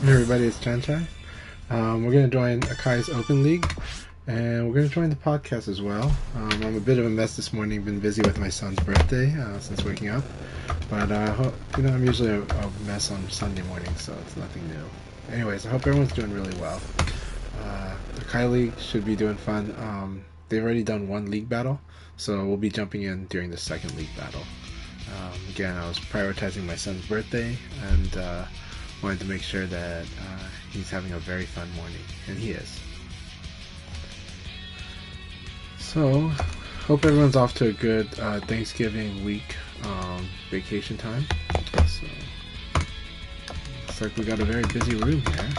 Hey everybody, it's Chan Chan. We're going to join Akai's Open League, and we're going to join the podcast as well. I'm a bit of a mess this morning, been busy with my son's birthday since waking up, but I'm usually a mess on Sunday morning, so it's nothing new. Anyways, I hope everyone's doing really well. The Akai League should be doing fun. They've already done one league battle, so we'll be jumping in during the second league battle. Again, I was prioritizing my son's birthday, and wanted to make sure that he's having a very fun morning, and he is. So, hope everyone's off to a good Thanksgiving week vacation time. So, looks like we got a very busy room here.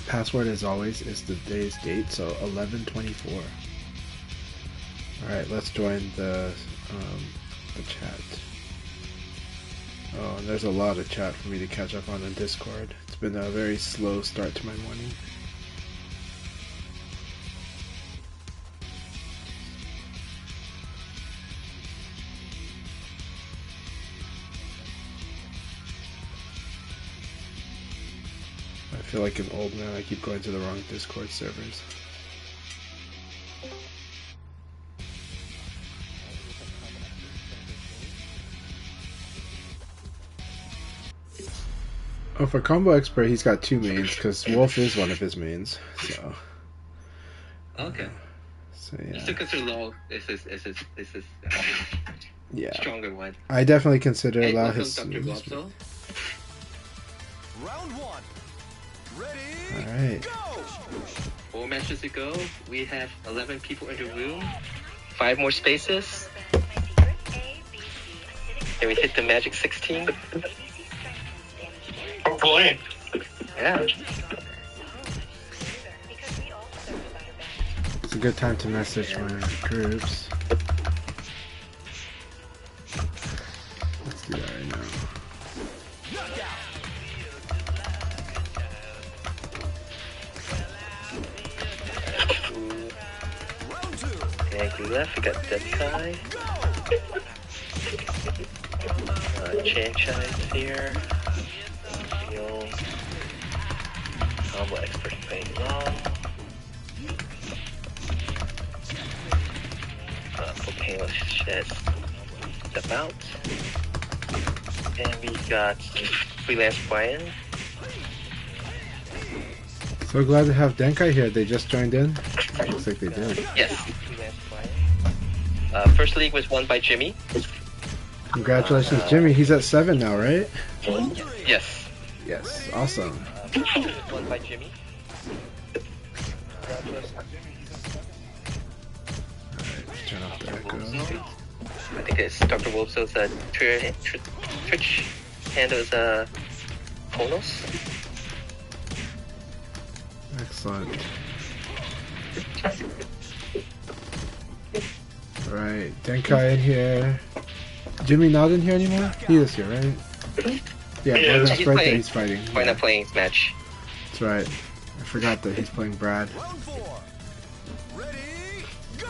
Password, as always, is today's date, so 11/24. Alright, let's join the chat. Oh, and there's a lot of chat for me to catch up on Discord. It's been a very slow start to my morning. I feel like an old man. I keep going to the wrong Discord servers. Oh, for Combo Expert, he's got two mains, because Wolf is one of his mains, so... Okay. So, yeah. You still consider Law this is yeah. Stronger one. I definitely consider Law his... Dr. Globso. Round one. Ready? Alright. 4 matches to go. We have 11 people in the room. 5 more spaces. And we hit the magic 16. Hopefully. Yeah. It's a good time to message my groups. Let's do that right now. And left, we got Akai. Chan is here. Combo Expert playing long. Okay, let's just step out. And we got Freelance Brian. So glad to have Denkai here. They just joined in. Looks like they did. Yes, Freelance Brian. First league was won by Jimmy. Congratulations, Jimmy. He's at 7 now, right? Yes. Yes, awesome. Won by Jimmy. Alright, let's turn off the echo. I think it's Dr. Wolfso's Twitch handle is Konos. Excellent. Alright, Denkai in here. Jimmy not in here anymore? He is here, right? Yeah, Yeah, he's right there, he's fighting. Why not playing match? That's right. I forgot that he's playing Brad. Round four. Ready? Go!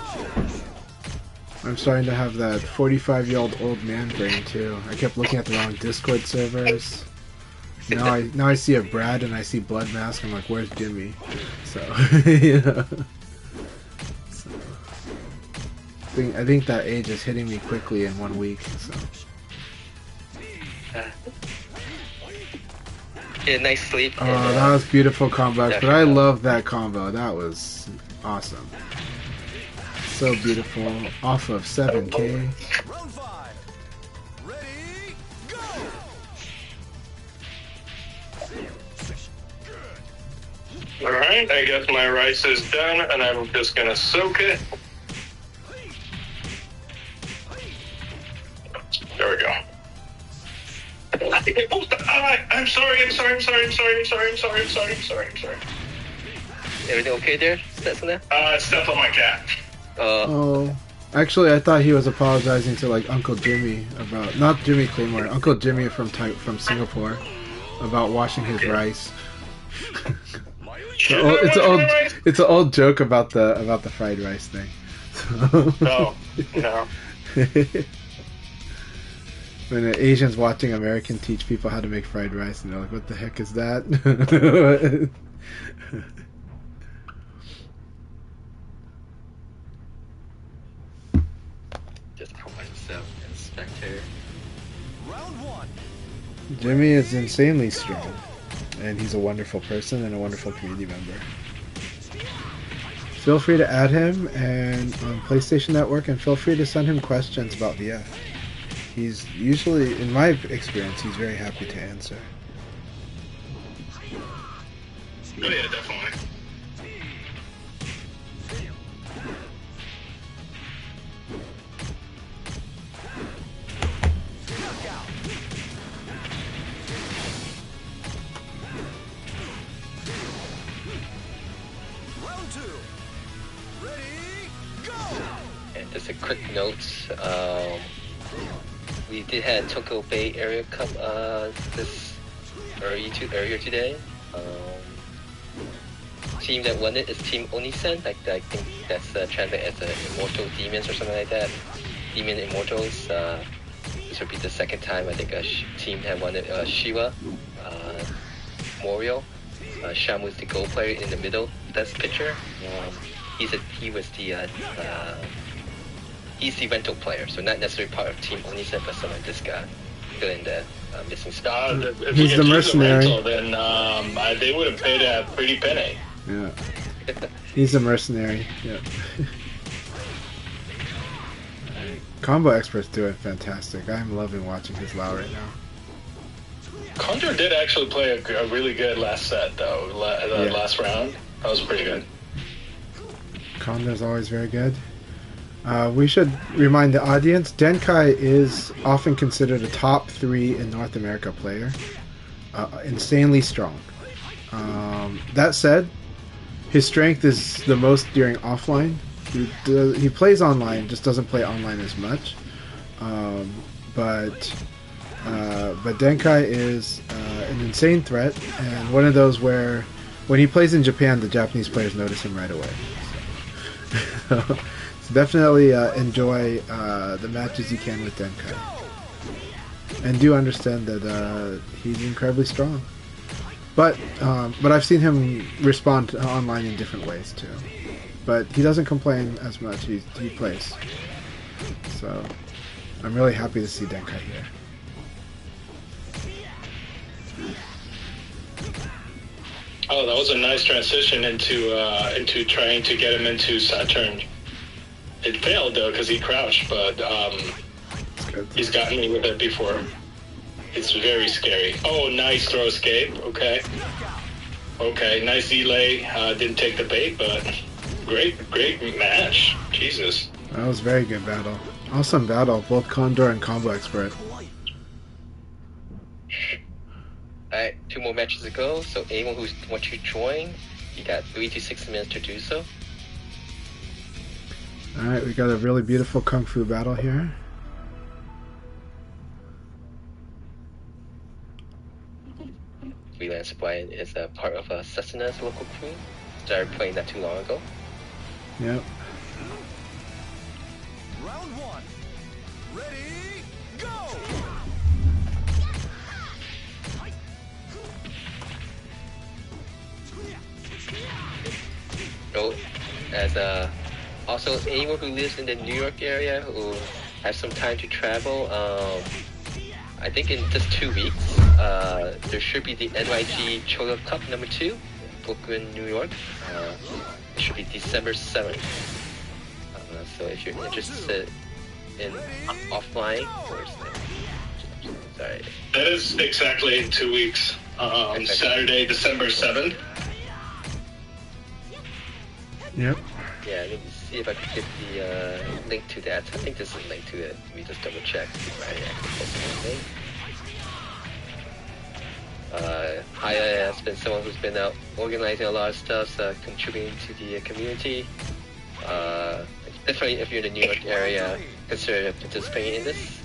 I'm starting to have that 45-year-old old man brain too. I kept looking at the wrong Discord servers. Now I see a Brad and I see Blood Mask. I'm like, where's Jimmy? So, you know. So, I think that age is hitting me quickly in 1 week. So. Yeah, nice sleep. Oh, that was beautiful combo, but I love that combo. That was awesome. So beautiful. Off of 7K. Round five. Ready? Go! Alright, I guess my rice is done, and I'm just gonna soak it. There we go. I'm sorry. Everything okay there? Setsuna? Stepped on my cat. Oh, actually, I thought he was apologizing to like Uncle Jimmy about not Jimmy Claymore, Uncle Jimmy from Singapore about washing his rice. It's an old joke about the fried rice thing. No. But when Asians watching American teach people how to make fried rice, and they're like, "What the heck is that?" Just call myself Inspector. Round one. Jimmy is insanely strong, and he's a wonderful person and a wonderful community member. Feel free to add him and on PlayStation Network, and feel free to send him questions about VF. He's usually, in my experience, he's very happy to answer. Oh yeah, definitely. Knockout. Round two. Ready, go! And just a quick note, we did have Tokyo Bay Area Cup earlier today. Team that won it is Team Onisen. Like I think that's translated as Immortal Demons or something like that. Demon Immortals. This would be the second time I think a team had won it. Shiva, Morio, Shamu's the goal player in the middle. That's picture. He's the rental player, so not necessarily part of Team Onisen, but someone just got fill in the missing spot. If He's the mercenary. Rental, then they would have paid a pretty penny. Yeah, he's a mercenary. Yeah. Combo Expert's doing fantastic. I'm loving watching his Lao right now. Condor did actually play a really good last set, though. Last round, that was pretty good. Condor's always very good. We should remind the audience, Denkai is often considered a top 3 in North America player. Insanely strong. That said, his strength is the most during offline. He plays online, just doesn't play online as much. But Denkai is an insane threat, and one of those where when he plays in Japan, the Japanese players notice him right away. So definitely enjoy the matches you can with Denkai, and do understand that he's incredibly strong. But I've seen him respond online in different ways too. But he doesn't complain as much. He plays. So I'm really happy to see Denkai here. Oh, that was a nice transition into trying to get him into Saturn. It failed though because he crouched, but he's gotten me with it before. It's very scary. Oh, nice throw escape. Okay. Okay, nice delay. Didn't take the bait, but great match. Jesus. That was a very good battle. Awesome battle, both Condor and Combo Expert. Alright, 2 more matches to go. So anyone who wants to join, you got 3 to 6 minutes to do so. Alright, we got a really beautiful Kung Fu battle here. Freelance Brian is a part of Susuna's local crew. Started playing not too long ago. Yep. Round one. Ready, go! So, as also anyone who lives in the New York area who has some time to travel, I think in just 2 weeks, there should be the NYG Chola Cup number 2, Brooklyn, New York. It should be December 7th. So if you're interested in offline, sorry. That is exactly in 2 weeks. Saturday, December 7th. Yep. Yeah, let me see if I can get the link to that. I think this is a link to it. Let me just double check. Haya has been someone who's been organizing a lot of stuff, contributing to the community. Definitely, if you're in the New York area, consider participating in this.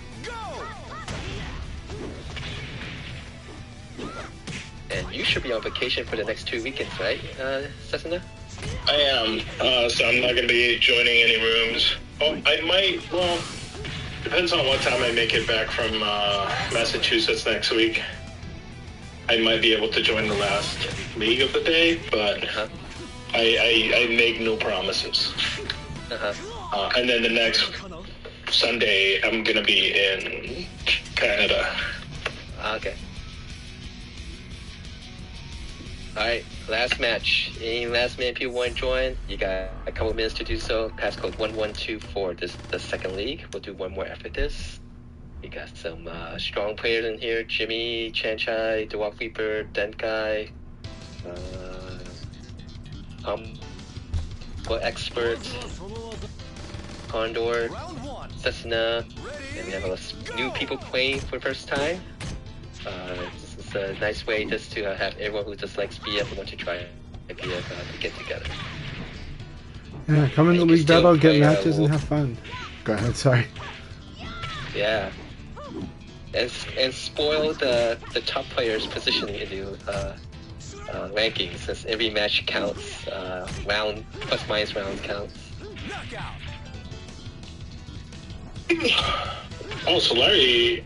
And you should be on vacation for the next 2 weekends, right, Sasuna? I am, so I'm not going to be joining any rooms. Oh, I might, well, Depends on what time I make it back from Massachusetts next week. I might be able to join the last league of the day, but I make no promises. And then the next Sunday, I'm gonna be in Canada. Okay. Alright, last match. Any last minute people want to join? You got a couple minutes to do so. Passcode 1124. This is the second league. We'll do one more after this. We got some strong players in here. Jimmy, Chanchai, The Walk Reaper, Denkai, Expert, Condor, Cessna, and we have a new people playing for the first time. It's a nice way just to have everyone who just likes VF and want to try VF to get together. Yeah, come in the league battle, get matches, and have fun. Go ahead, sorry. Yeah. And spoil the top players' positioning into rankings, since every match counts. Round plus minus rounds counts. Oh, so Larry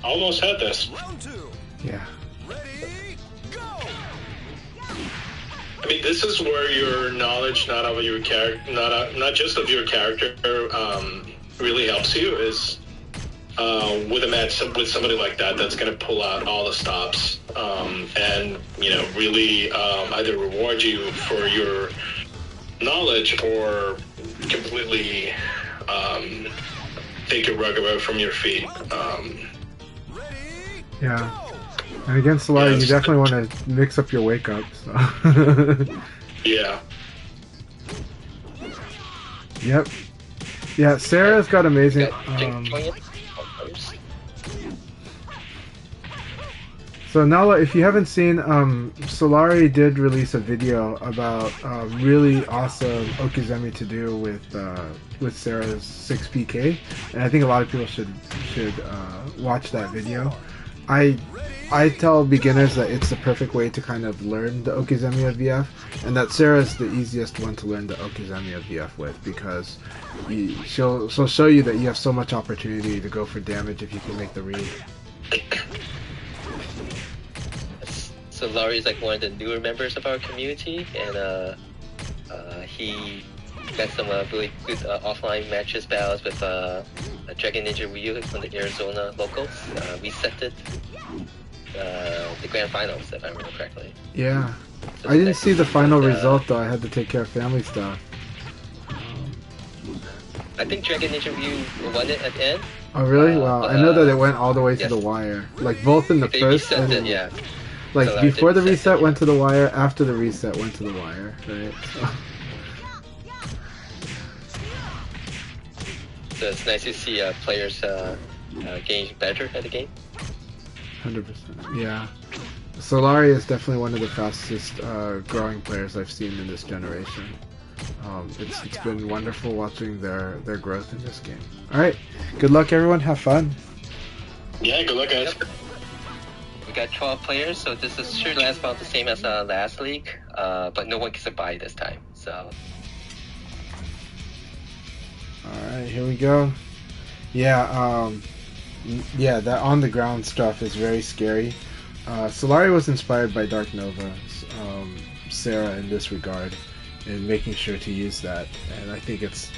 almost had this. Yeah. I mean, this is where your knowledge, not of your character, not just of your character, really helps you. Is with a match with somebody like that, that's going to pull out all the stops, and really either reward you for your knowledge or completely take your rug away from your feet. Yeah. And against Solari, you definitely want to mix up your wake up. So. Yeah. Yep. Yeah, Sarah's got amazing. So Nala, if you haven't seen, Solari did release a video about really awesome Okizeme to do with Sarah's 6PK, and I think a lot of people should watch that video. I tell beginners that it's the perfect way to kind of learn the Okizeme of VF, and that Sarah's the easiest one to learn the Okizeme of VF with, because she'll show you that you have so much opportunity to go for damage if you can make the read. So Laurie is like one of the newer members of our community, and he got some really good offline matches battles with Dragon Ninja Ryu from the Arizona locals. We set it the grand finals, if I remember correctly. Yeah. So I didn't see the final result though. I had to take care of family stuff. I think Dragon Ninja Ryu won it at the end. Oh really? Wow. I know that it went all the way to the wire. Like both in the They first reset and it, yeah. like So before the reset reset it, went to the wire, after the reset went to the wire, right? So it's nice to see players getting better at the game. 100%. Yeah. Solari is definitely one of the fastest growing players I've seen in this generation. It's been wonderful watching their growth in this game. Alright, good luck everyone, have fun. Yeah, good luck guys. We got 12 players, so this is sure last about the same as last league, but no one gets a bye this time, so... Alright, here we go. Yeah, yeah, that on the ground stuff is very scary. Solari was inspired by Dark Nova's Sarah in this regard, and making sure to use that. And I think it's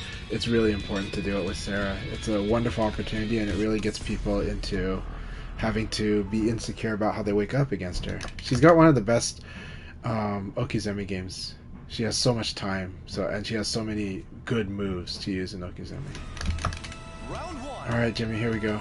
really important to do it with Sarah. It's a wonderful opportunity, and it really gets people into having to be insecure about how they wake up against her. She's got one of the best Okizeme games. She has so much time, and she has so many good moves to use in Okizeme. Alright, Jimmy, here we go.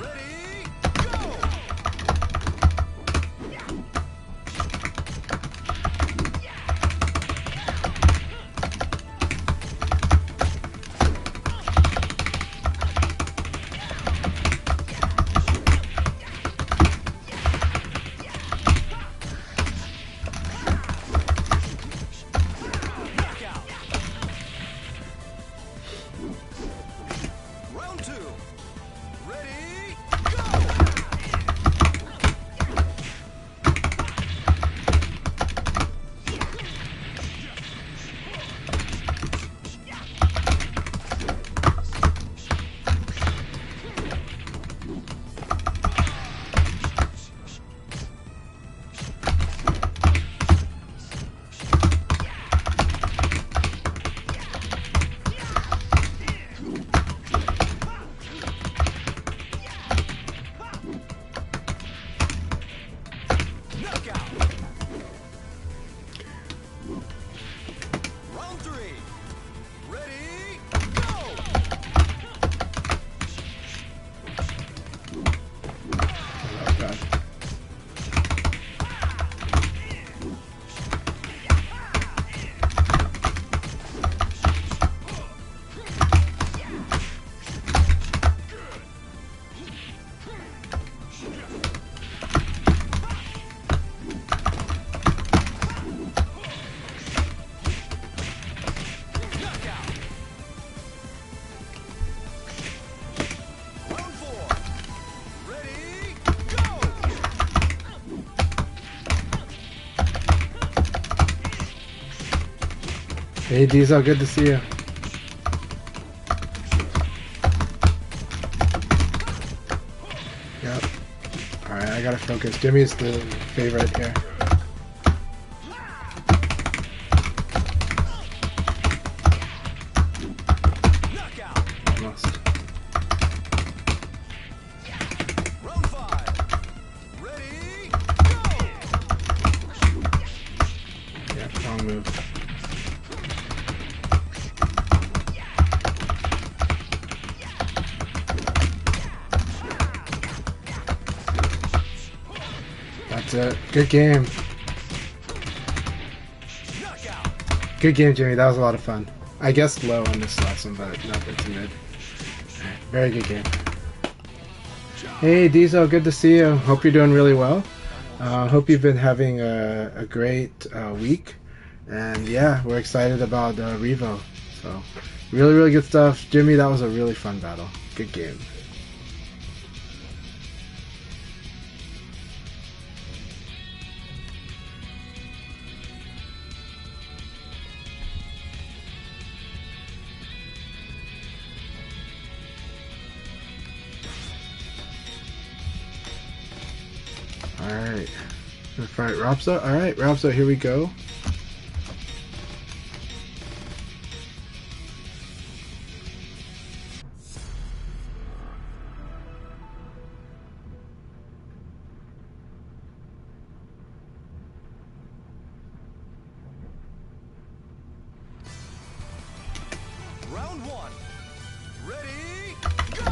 three. Ready, go! Oh god. Knockout. Round four. Ready, go! Hey Diesel, good to see you. Yep. Alright, I gotta focus. Jimmy's the favorite here. Knockout. Almost. Round five. Ready, go! Yeah, wrong move. That's it. Good game. Knockout. Good game, Jimmy. That was a lot of fun. I guess low on this lesson, but nothing to mid. Very good game. Hey Diesel, good to see you. Hope you're doing really well. Hope you've been having a great week. And yeah, we're excited about Revo. So really, really good stuff. Jimmy, that was a really fun battle. Good game. Alright. Gonna fight Rapsa? Alright, Rapsa, here we go. Round one. Ready, go!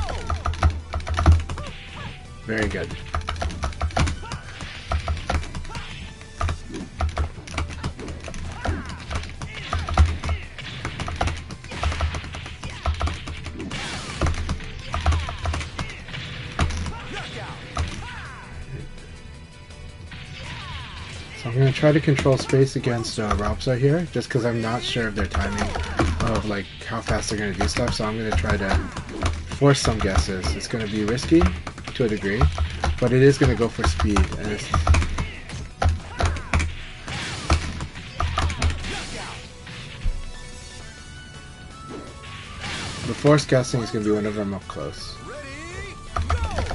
Very good. Knockout. So I'm going to try to control space against Rapsa here, just because I'm not sure of their timing of like how fast they're going to do stuff, so I'm going to try to force some guesses. It's going to be risky to a degree, but it is going to go for speed. And it's... The force guessing is going to be whenever I'm up close. Ready, go!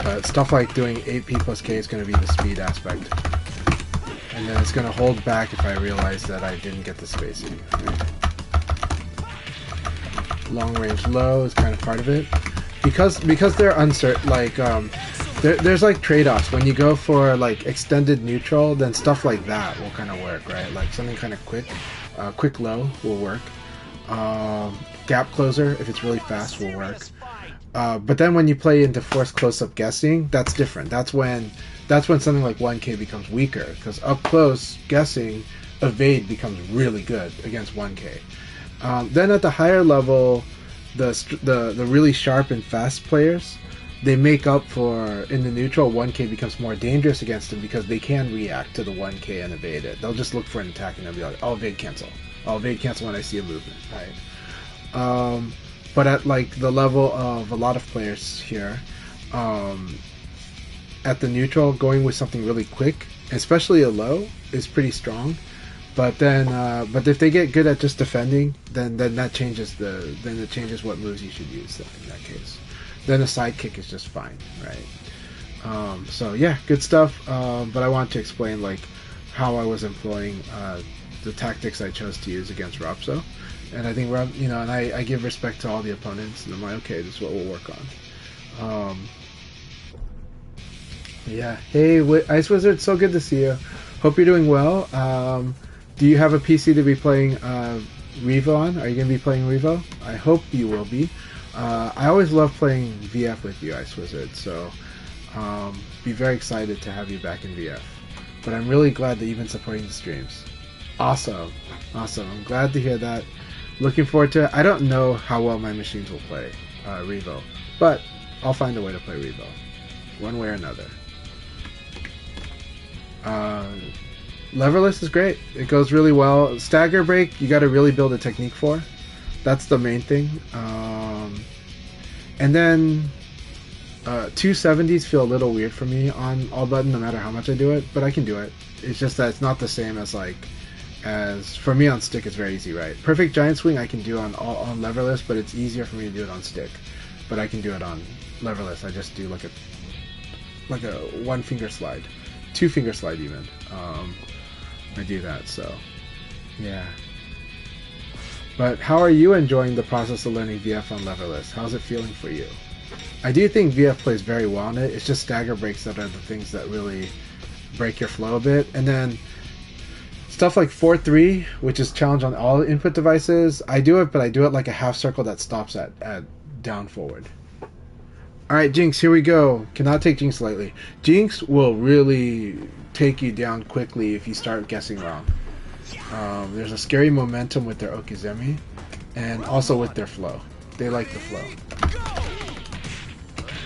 But stuff like doing 8P plus K is going to be the speed aspect. And then it's going to hold back if I realize that I didn't get the spacing. Long range low is kind of part of it. Because they're uncertain, like, there's like trade-offs. When you go for like extended neutral, then stuff like that will kind of work, right? Like something kind of quick low will work. Gap closer, if it's really fast, will work. But then when you play into forced close-up guessing, that's different. That's when something like 1K becomes weaker, because up close guessing, evade becomes really good against 1K. Then at the higher level, the really sharp and fast players, they make up for, in the neutral, 1K becomes more dangerous against them because they can react to the 1K and evade it. They'll just look for an attack and they'll be like, I'll evade cancel. I'll evade cancel when I see a movement, right? But at like the level of a lot of players here, at the neutral, going with something really quick, especially a low, is pretty strong. But then, but if they get good at just defending, then that changes what moves you should use in that case. Then a sidekick is just fine, right? So yeah, good stuff. But I want to explain like how I was employing the tactics I chose to use against Rapso. And I think and I give respect to all the opponents, and I'm like, okay, this is what we'll work on. Yeah. Hey, Ice Wizard, so good to see you. Hope you're doing well. Do you have a PC to be playing Revo on? Are you going to be playing Revo? I hope you will be. I always love playing VF with you, Ice Wizard, so be very excited to have you back in VF. But I'm really glad that you've been supporting the streams. Awesome. Awesome. I'm glad to hear that. Looking forward to it. I don't know how well my machines will play Revo, but I'll find a way to play Revo, one way or another. Leverless is great. It goes really well. Stagger break, you got to really build a technique for. That's the main thing. And then 270s feel a little weird for me on all button, no matter how much I do it, but I can do it. It's just that it's not the same as for me on stick. It's very easy, right? Perfect giant swing I can do on leverless, but it's easier for me to do it on stick. But I can do it on leverless. I just do like a 1 finger slide, 2 finger slide even. I do that, so yeah. But how are you enjoying the process of learning VF on leverless? How's it feeling for you? I do think VF plays very well on it. It's just stagger breaks that are the things that really break your flow a bit. And then stuff like 4-3, which is challenge on all input devices, I do it, but I do it like a half circle that stops at down forward. Alright, Jinx, here we go. Cannot take Jinx lightly. Jinx will really take you down quickly if you start guessing wrong. There's a scary momentum with their Okizeme, and also with their flow. They like the flow.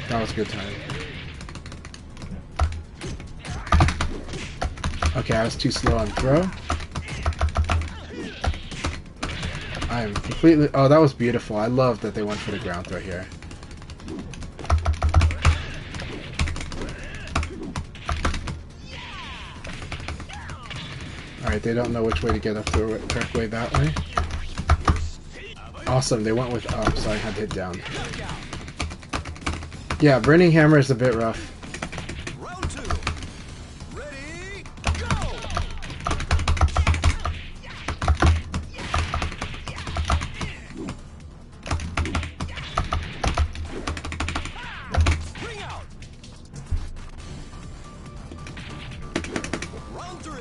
That was a good time. Okay, I was too slow on throw. I am completely... Oh, that was beautiful. I love that they went for the ground throw here. Alright, they don't know which way to get up the correct way that way. Awesome, they went with up, so I had to hit down. Yeah, Burning Hammer is a bit rough. Round 2. Ready, go! Ring out. Round 3.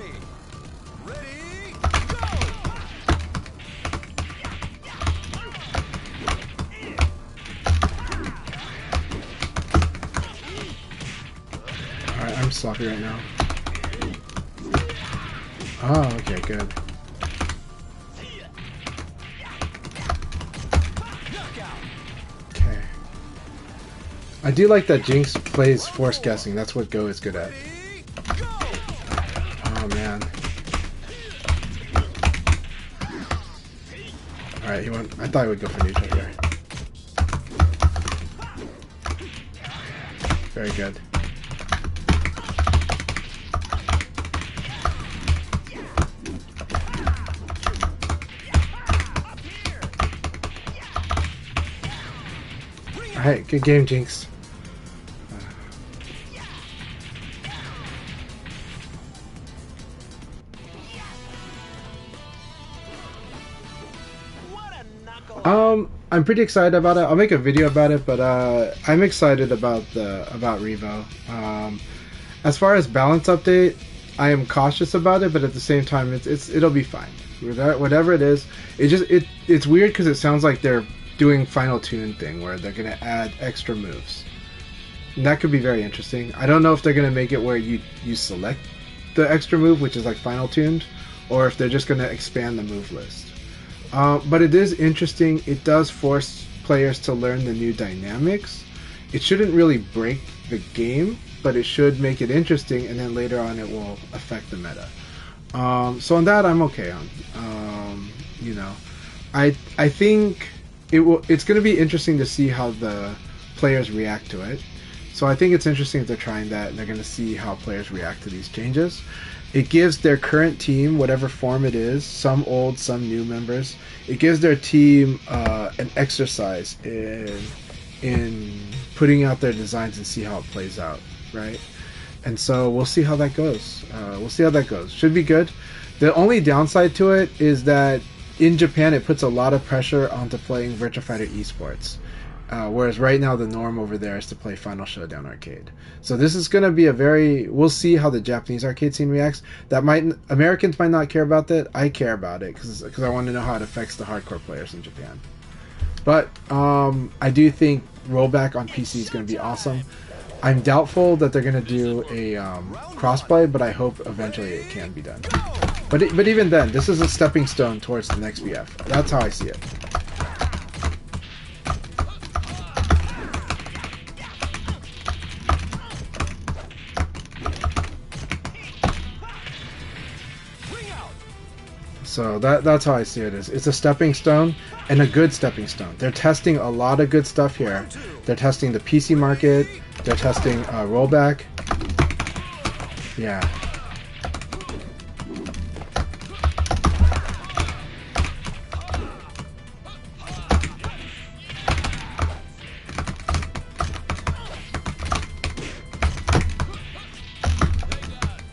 Ready, go! Alright, I'm sloppy right now. Oh, okay, good. Okay. I do like that Jinx plays force guessing. That's what Go is good at. Oh, man. Alright, he went... I thought he would go for neutral here. Very good. Alright, good game, Jinx. I'm pretty excited about it. I'll make a video about it, but I'm excited about Revo. As far as balance update, I am cautious about it, but at the same time, it'll be fine. Whatever it is, it's weird because it sounds like they're doing final tune thing where they're gonna add extra moves. And that could be very interesting. I don't know if they're gonna make it where you select the extra move, which is like final tuned, or if they're just gonna expand the move list. But it is interesting. It does force players to learn the new dynamics. It shouldn't really break the game, but it should make it interesting, and then later on it will affect the meta. So on that, I'm okay on. You know, I think it's going to be interesting to see how the players react to it. So I think it's interesting if they're trying that, and they're going to see how players react to these changes. It gives their current team, whatever form it is, some old, some new members, it gives their team an exercise in putting out their designs and see how it plays out, right? And so we'll see how that goes. Should be good. The only downside to it is that in Japan it puts a lot of pressure onto playing Virtua Fighter esports. Whereas right now the norm over there is to play Final Showdown arcade. So this is going to be we'll see how the Japanese arcade scene reacts. Americans might not care about that. I care about it because I want to know how it affects the hardcore players in Japan. But I do think rollback on PC is going to be awesome. I'm doubtful that they're going to do a crossplay, but I hope eventually it can be done. But even then, this is a stepping stone towards the next VF. That's how I see it. So that's how I see it. It's a stepping stone, and a good stepping stone. They're testing a lot of good stuff here. They're testing the PC market. They're testing rollback. Yeah.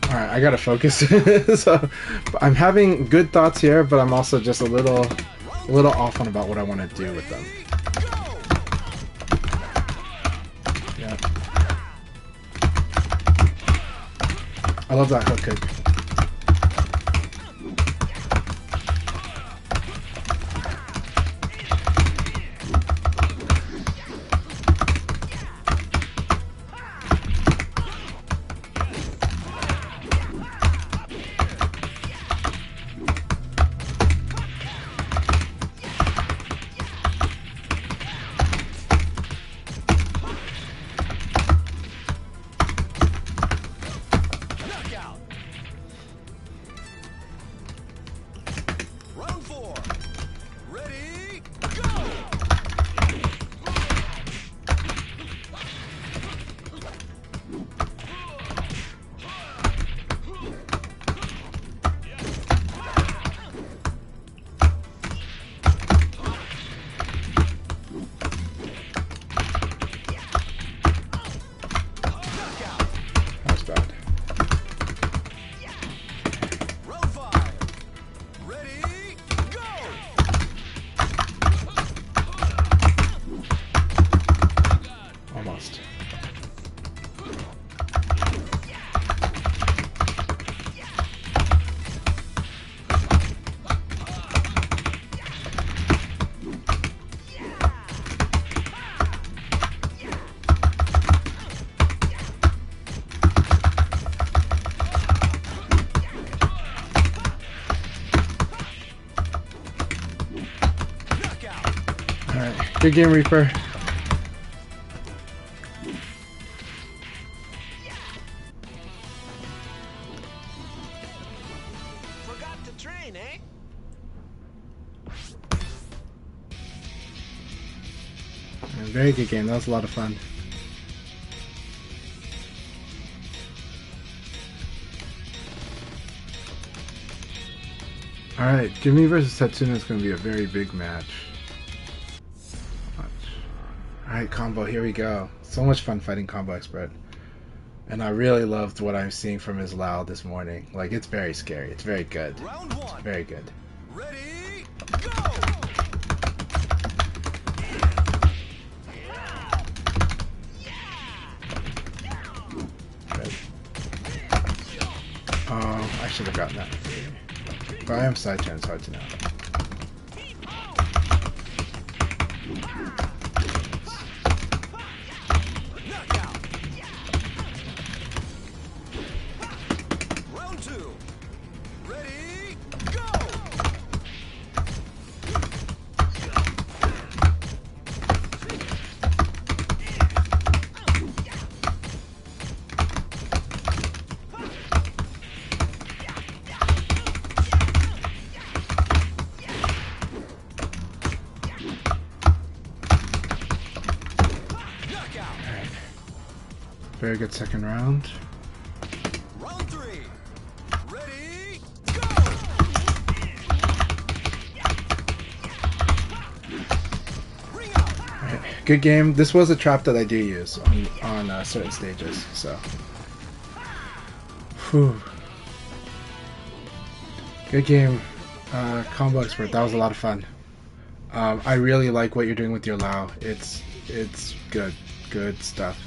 Alright, I gotta focus. So I'm having good thoughts here, but I'm also just a little off on about what I want to do with them. Yeah. I love that hook kick. Round 4. Ready, go! That's bad. Round 5. Ready, go! Almost. Alright, good game, Reaper. Forgot to train, eh? Very good game. That was a lot of fun. Alright, Jimmy versus Setsuna is going to be a very big match. Alright, Combo, here we go. So much fun fighting Combo Expert. And I really loved what I'm seeing from his Lao this morning. Like, it's very scary. It's very good. Round 1. Very good. Ready, go! Good. I should have gotten that. But I am side turn, it's hard to know. Knockout. Round 2. Ready, go! Knockout. Very good second round. Round 3. Ready, go! Ring out. Alright, good game. This was a trap that I do use on certain stages, so. Whew. Good game, Combo Expert. That was a lot of fun. I really like what you're doing with your Lao. It's good. Good stuff.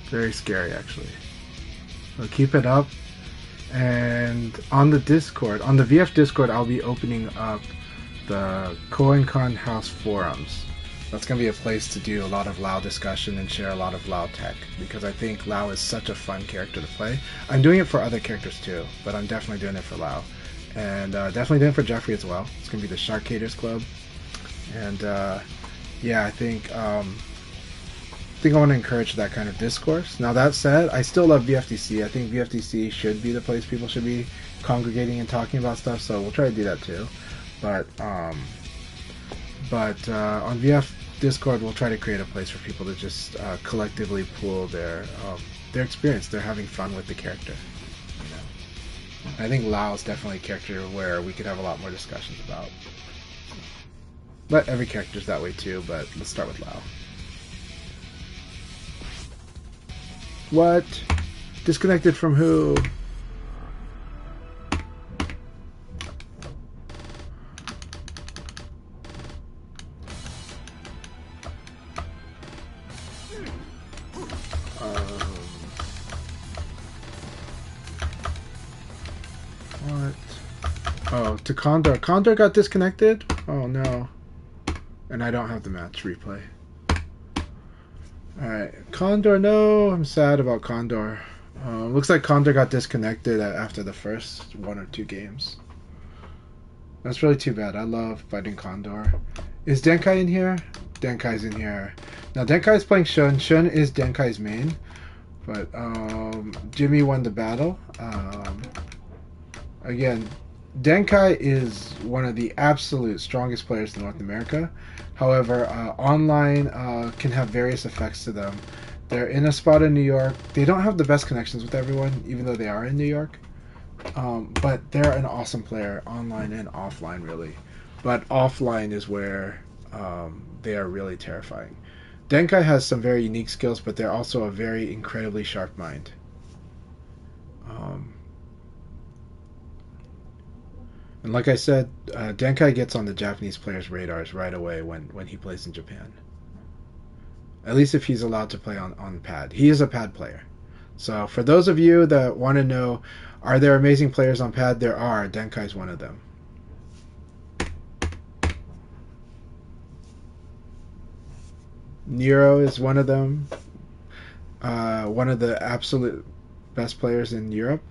Very scary, actually. So keep it up. And on the Discord, on the VF Discord, I'll be opening up the Koen-Con House forums. That's going to be a place to do a lot of Lao discussion and share a lot of Lao tech, because I think Lao is such a fun character to play. I'm doing it for other characters too, but I'm definitely doing it for Lao. And definitely doing it for Jeffrey as well. It's going to be the Sharkators Club. And yeah, I think I want to encourage that kind of discourse. Now that said, I still love VFDC. I think VFDC should be the place people should be congregating and talking about stuff, so we'll try to do that too. But on VF Discord, we'll try to create a place for people to just collectively pool their experience. They're having fun with the character. You know? I think Lao is definitely a character where we could have a lot more discussions about. But every character's that way too, but let's start with Lao. What? Disconnected from who? What? Oh, to Condor. Condor got disconnected? Oh no. And I don't have the match replay. Alright, Condor, no. I'm sad about Condor. Looks like Condor got disconnected after the first 1 or 2 games. That's really too bad. I love fighting Condor. Is Denkai in here? Denkai's in here. Now Denkai's playing Shun. Shun is Denkai's main. But Jimmy won the battle. Again, Denkai is one of the absolute strongest players in North America. However, online can have various effects to them. They're in a spot in New York. They don't have the best connections with everyone, even though they are in New York. But they're an awesome player, online and offline, really. But offline is where they are really terrifying. Denkai has some very unique skills, but they're also a very incredibly sharp mind. And like I said, Denkai gets on the Japanese players' radars right away when he plays in Japan. At least if he's allowed to play on pad. He is a pad player. So for those of you that want to know, are there amazing players on pad? There are. Denkai's one of them. Nero is one of them. One of the absolute best players in Europe.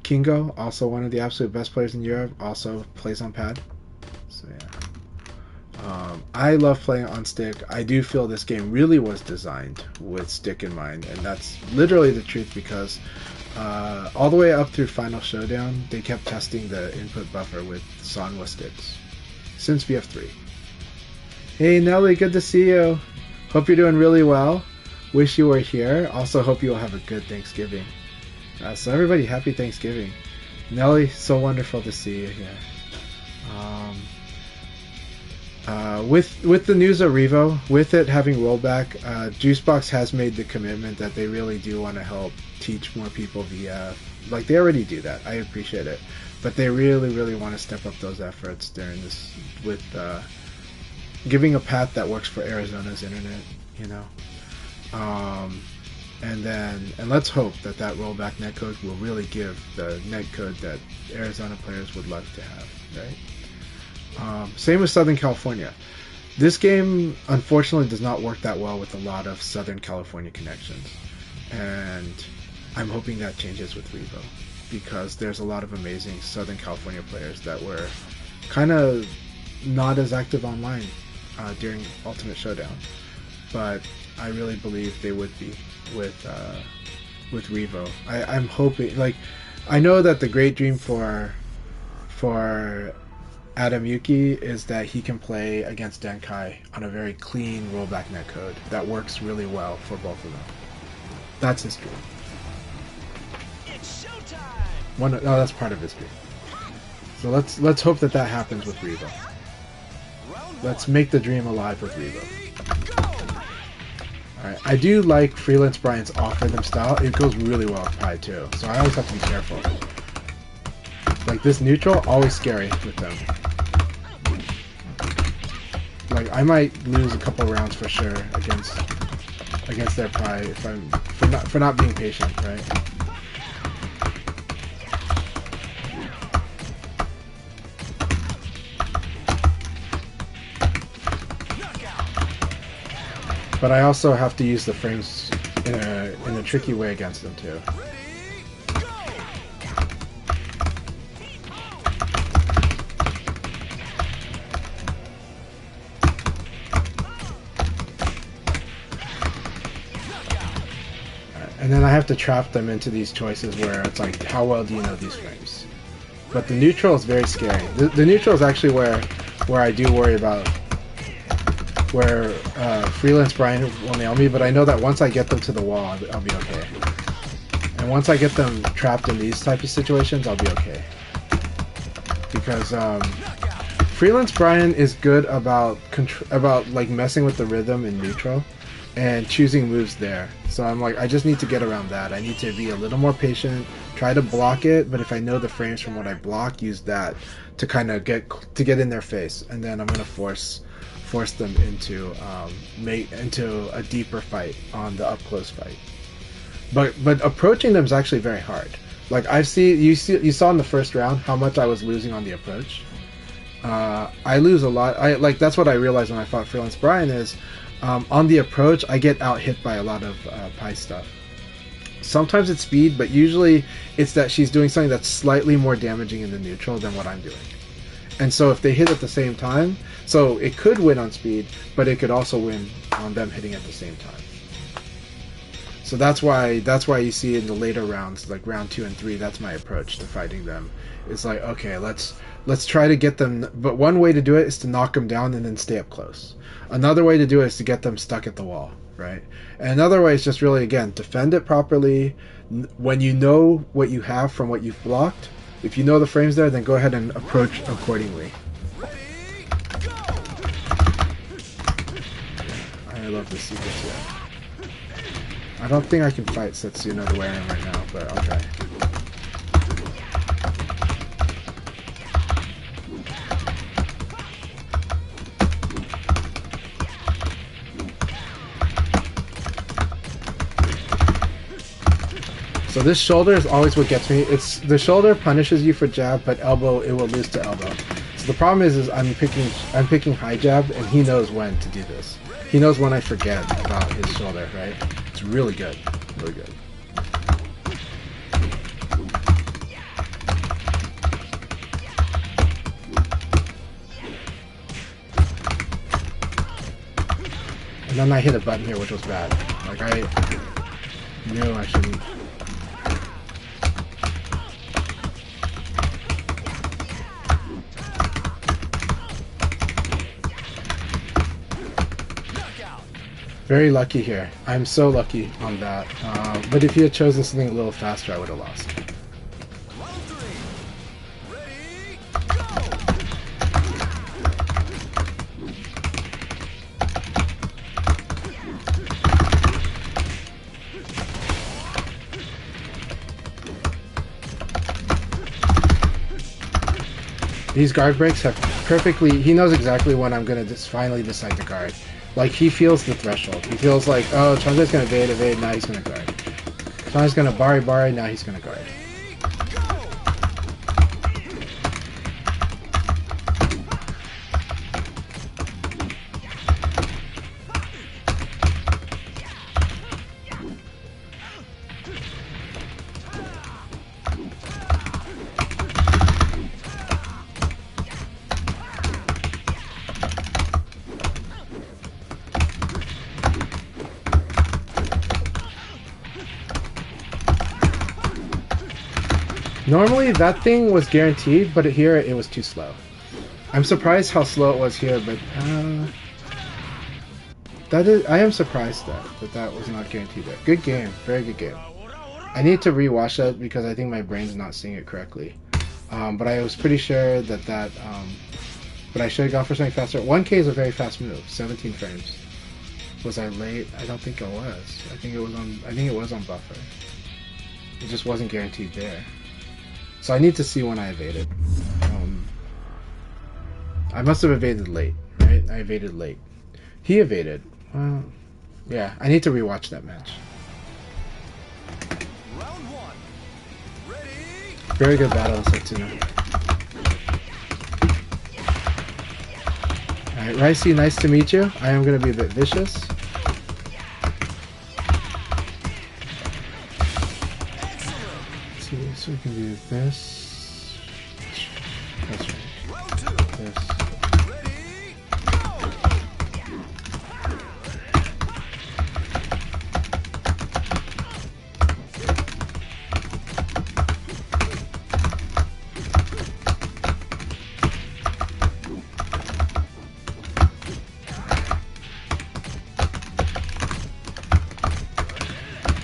Kingo, also one of the absolute best players in Europe, also plays on pad. So yeah, I love playing on stick. I do feel this game really was designed with stick in mind, and that's literally the truth, because all the way up through Final Showdown, they kept testing the input buffer with Sanwa sticks since VF3. Hey Nelly, good to see you. Hope you're doing really well. Wish you were here. Also hope you'll have a good Thanksgiving. So everybody, happy Thanksgiving. Nelly, so wonderful to see you here. With the news of Revo, with it having rollback, Juicebox has made the commitment that they really do want to help teach more people VF. Like, they already do that. I appreciate it. But they really, really want to step up those efforts during this, with giving a path that works for Arizona's internet, you know. And let's hope that rollback netcode will really give the netcode that Arizona players would love to have, right? Same with Southern California. This game, unfortunately, does not work that well with a lot of Southern California connections. And I'm hoping that changes with Revo, because there's a lot of amazing Southern California players that were kind of not as active online during Ultimate Showdown. But I really believe they would be with Revo. I'm hoping, like, I know that the great dream for Adam Yuki is that he can play against Denkai on a very clean rollback netcode that works really well for both of them. That's his dream. It's showtime! That's part of his dream. So let's hope that happens with Revo. Let's make the dream alive with Revo. Alright, I do like Freelance Brian's offer them style. It goes really well with Pi too, so I always have to be careful. Like this neutral, always scary with them. Like like I might lose a couple rounds for sure against their Pi if I'm for not being patient, right? But I also have to use the frames in a tricky way against them too. And then I have to trap them into these choices where it's like, how well do you know these frames? But the neutral is very scary. The neutral is actually where I do worry about where Freelance Brian will nail me, but I know that once I get them to the wall, I'll be okay. And once I get them trapped in these types of situations, I'll be okay. Because Freelance Brian is good about like messing with the rhythm in neutral and choosing moves there. So I'm like, I just need to get around that. I need to be a little more patient, try to block it, but if I know the frames from what I block, use that to kind of get in their face, and then I'm gonna force them into a deeper fight on the up close fight. But approaching them is actually very hard. Like you saw in the first round how much I was losing on the approach. I lose a lot. That's what I realized when I fought Freelance Brian is. On the approach, I get out hit by a lot of Pi stuff. Sometimes it's speed, but usually it's that she's doing something that's slightly more damaging in the neutral than what I'm doing. And so if they hit at the same time, so it could win on speed, but it could also win on them hitting at the same time. So that's why you see in the later rounds, like round 2 and 3, that's my approach to fighting them. It's like, okay, let's try to get them, but one way to do it is to knock them down and then stay up close. Another way to do it is to get them stuck at the wall, right? And another way is just really, again, defend it properly. When you know what you have from what you've blocked, if you know the frames there, then go ahead and approach accordingly. I love this sequence here. I don't think I can fight Setsuna the way I am right now, but I'll try. So this shoulder is always what gets me. It's the shoulder punishes you for jab, but elbow it will lose to elbow. So the problem is I'm picking high jab, and he knows when to do this. He knows when I forget about his shoulder, right? It's really good, really good. And then I hit a button here, which was bad. Like I knew I shouldn't. Very lucky here. I'm so lucky on that. But if he had chosen something a little faster, I would have lost. Round 3. Ready, go! These guard breaks have perfectly... He knows exactly when I'm going to finally decide to guard. Like, he feels the threshold. He feels like, oh, Chandra's going to evade, now he's going to guard. Chandra's going to bari, now he's going to guard. Normally that thing was guaranteed, but here it was too slow. I'm surprised how slow it was here, but I am surprised that was not guaranteed there. Good game, very good game. I need to rewatch that because I think my brain's not seeing it correctly. But I was pretty sure that but I should have gone for something faster. 1K is a very fast move, 17 frames. Was I late? I don't think I was. I think it was on buffer. It just wasn't guaranteed there. So I need to see when I evaded. I must have evaded late, right? I evaded late. He evaded. Well, yeah, I need to rewatch that match. Round one. Ready? Very good battle, Setsuna. Alright, Ricey, nice to meet you. I am going to be a bit vicious. Let's see, so we can do this. That's right. Round two. This. Ready?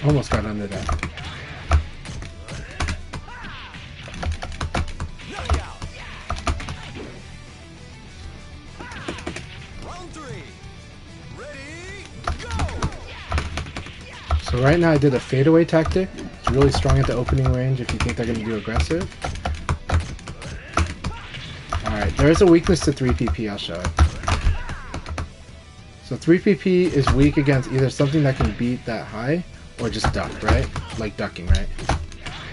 Almost got under that. Knockout. Round three. Ready? Go. So right now I did a fadeaway tactic. It's really strong at the opening range if you think they're going to do aggressive. Alright, there is a weakness to 3PP, I'll show it. So 3PP is weak against either something that can beat that high, or just duck, right? Like ducking, right?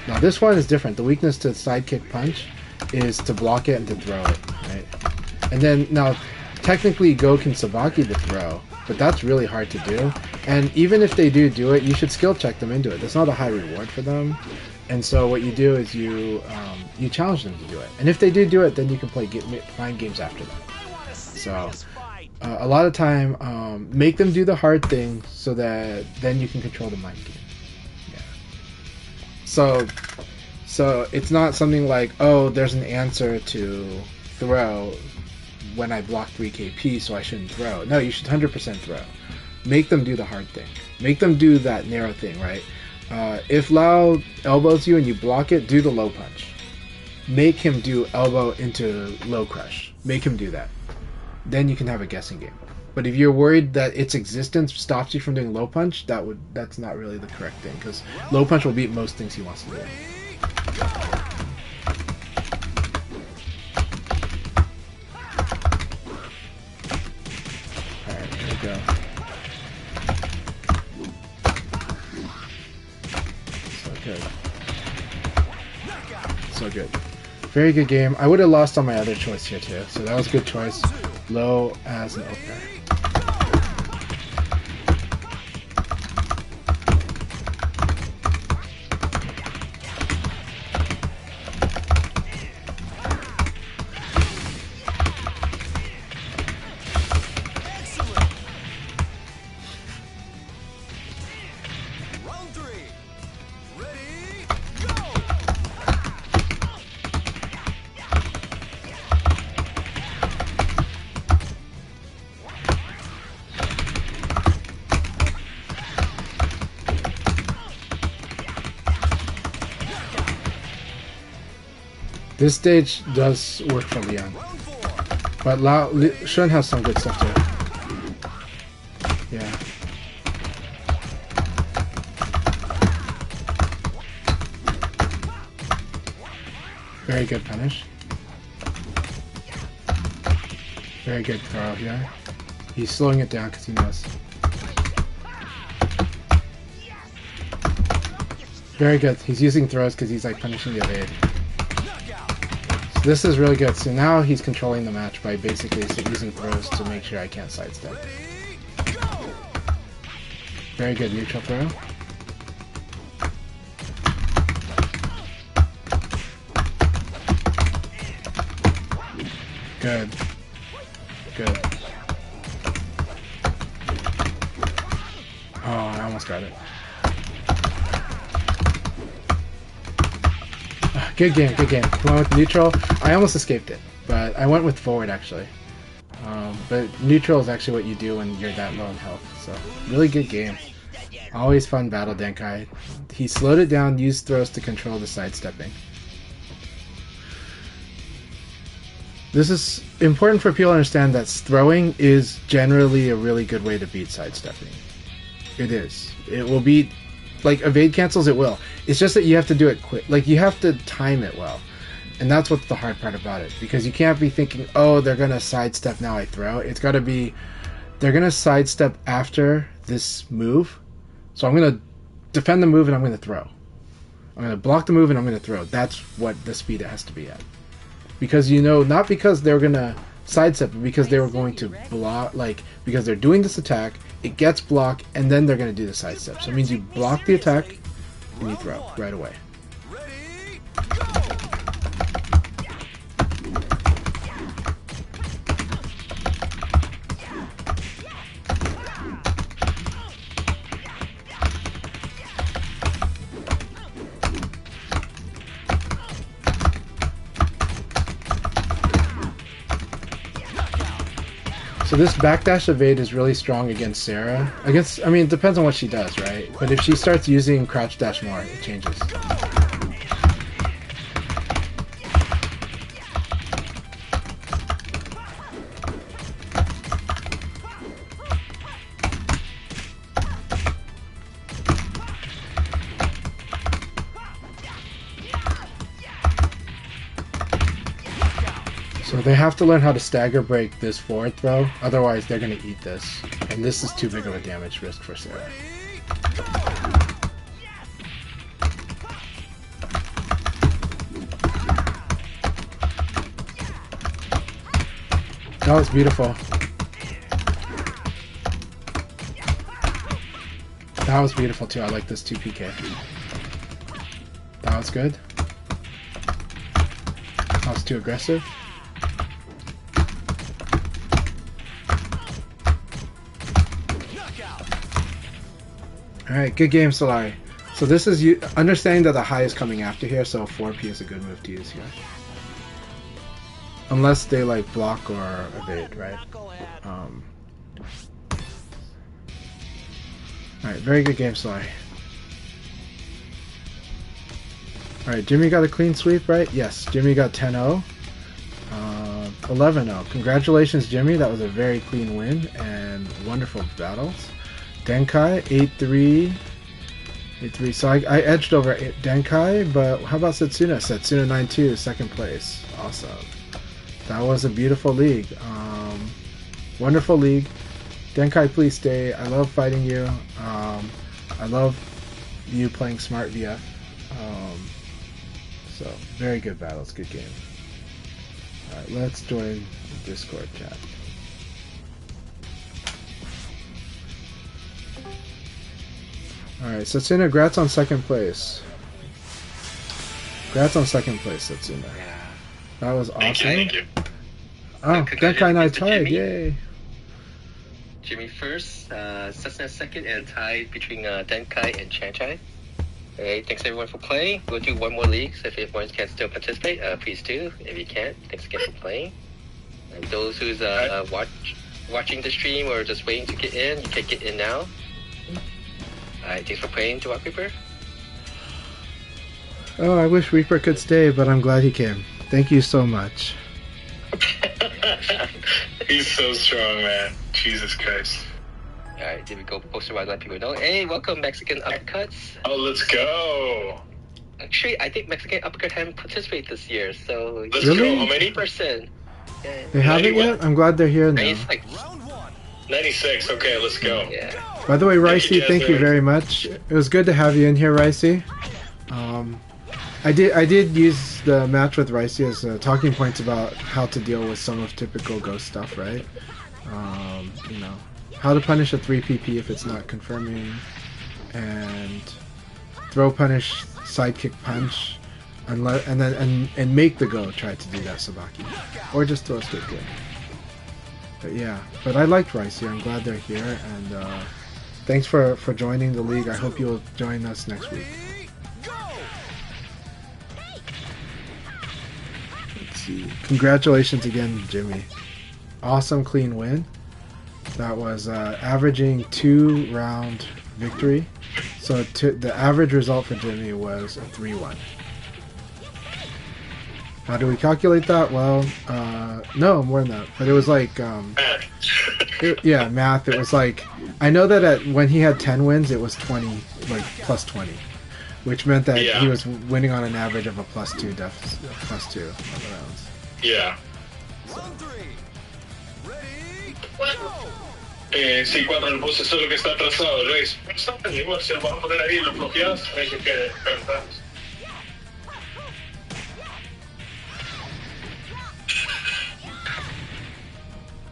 Now this one is different. The weakness to sidekick punch is to block it and to throw it, right? And then, now, technically Go can Sabaki the throw, but that's really hard to do. And even if they do it, you should skill check them into it. There's not a high reward for them. And so what you do is you challenge them to do it. And if they do it, then you can play mind games after that. So a lot of time, make them do the hard thing so that then you can control the mind game. Yeah. So it's not something like, oh, there's an answer to throw when I block 3KP, so I shouldn't throw. No, you should 100% throw. Make them do the hard thing. Make them do that narrow thing, right? If Lao elbows you and you block it, do the low punch. Make him do elbow into low crush. Make him do that. Then you can have a guessing game. But if you're worried that its existence stops you from doing low punch, that's not really the correct thing, because low punch will beat most things he wants to do. Alright, here we go. So good. So good. Very good game. I would have lost on my other choice here too, so that was a good choice. Low as an opener. Round three. Ready? Go. This stage does work for Leon, Round four. but Shun has some good stuff too. Yeah. Very good punish. Very good throw here. He's slowing it down because he knows. Very good. He's using throws because he's like punishing the evade. So this is really good. So now he's controlling the match by basically using throws to make sure I can't sidestep. Very good neutral throw. Good. Good. Oh, I almost got it. Good game, good game. He went with neutral. I almost escaped it, but I went with forward actually. But neutral is actually what you do when you're that low in health. So really good game. Always fun battle, Denkai. He slowed it down, used throws to control the sidestepping. This is important for people to understand that throwing is generally a really good way to beat sidestepping. It is. It will beat, like, evade cancels, it will. It's just that you have to do it quick. Like, you have to time it well. And that's what's the hard part about it, because you can't be thinking, oh, they're gonna sidestep now I throw. It's gotta be, they're gonna sidestep after this move, so I'm gonna defend the move and I'm gonna throw. I'm gonna block the move and I'm gonna throw. That's what the speed it has to be at. Because not because they're gonna sidestep, but because they were going to block, like, because they're doing this attack, it gets blocked, and then they're gonna do the sidestep. So it means you block the attack and you throw right away. Ready, go! So this backdash evade is really strong against Sarah. It depends on what she does, right? But if she starts using crouch dash more, it changes. So they have to learn how to stagger break this forward throw, otherwise they're going to eat this. And this is too big of a damage risk for Sarah. That was beautiful. That was beautiful too. I like this 2PK. That was good. That was too aggressive. Alright, good game, Solari. So this is you understanding that the high is coming after here, so 4P is a good move to use here. Unless they like block or evade, right? Alright, very good game, Solari. Alright, Jimmy got a clean sweep, right? Yes, Jimmy got 10-0. 11-0. Congratulations, Jimmy. That was a very clean win and wonderful battles. Denkai, 8-3. 8-3. So I edged over Denkai, but how about Setsuna? Setsuna 9-2, second place. Awesome. That was a beautiful league. Wonderful league. Denkai, please stay. I love fighting you. I love you playing smart VF. So, very good battles. Good game. Alright, let's join the Discord chat. Alright, Setsuna, congrats on second place. Congrats on second place, Setsuna. Yeah. That was awesome. Thank you. Oh, Denkai and I Congratulations to tied, Jimmy. yay. Jimmy first, Setsuna second, and tied between Denkai and Chanchai. Hey, thanks everyone for playing. We'll do one more league, so if everyone can still participate, please do. If you can't, thanks again for playing. And those who's watching the stream or just waiting to get in, you can get in now. Alright, thanks for playing, Rock Reaper. Oh, I wish Reaper could stay, but I'm glad he came. Thank you so much. He's so strong, man. Jesus Christ. Alright, there we go. Post around, let people know. Hey, welcome, Mexican Uppercuts. Oh, let's go. Actually, I think Mexican Uppercut haven't participated this year, so... Let's Really? go. How many? Person. Yeah. They haven't yet? I'm glad they're here now. It's like, Round one. 96. Okay, let's go. yeah. By the way, Ricey, Thank thank you, you very much. It was good to have you in here, Ricey. I did use the match with Ricey as talking points about how to deal with some of typical Ghost stuff, right? You know, how to punish a 3PP if it's not confirming, and throw punish, sidekick punch, and make the go try to do that Sabaki, or just throw a straight kick. But yeah, but I liked Ricey. I'm glad they're here, and thanks for joining the league. I hope you'll join us next week. Let's see. Congratulations again, Jimmy. Awesome clean win. That was averaging 2-round victory. So the average result for Jimmy was a 3-1. How do we calculate that? Well, no, more than that. But it was like, yeah, math. It was like, I know that when he had 10 wins, it was 20, like plus 20. which meant that Yeah. he was winning on an average of a +2 +2 rounds. Yeah. Round 3. Ready, go! Sí, cuando el bus es lo que está atrasado, Luis. No está tan igual, si lo vamos a poner ahí, lo bloqueas, hay que cantar.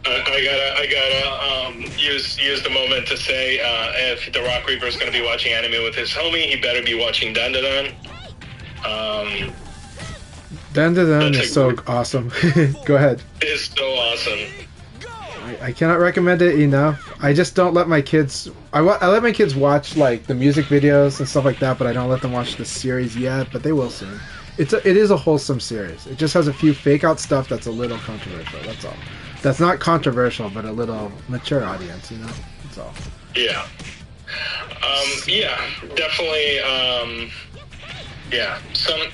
I gotta use the moment to say if the Rock Reaper is going to be watching anime with his homie, he better be watching Dandadan. Dandadan That's is so awesome. Go ahead. It's so awesome. I cannot recommend it enough. I just don't let my kids. I let my kids watch like the music videos and stuff like that, but I don't let them watch the series yet. But they will soon. It is a wholesome series. It just has a few fake out stuff that's a little controversial. That's all. That's not controversial, but a little mature audience. You know, that's all. Yeah. Yeah, definitely. Yeah, some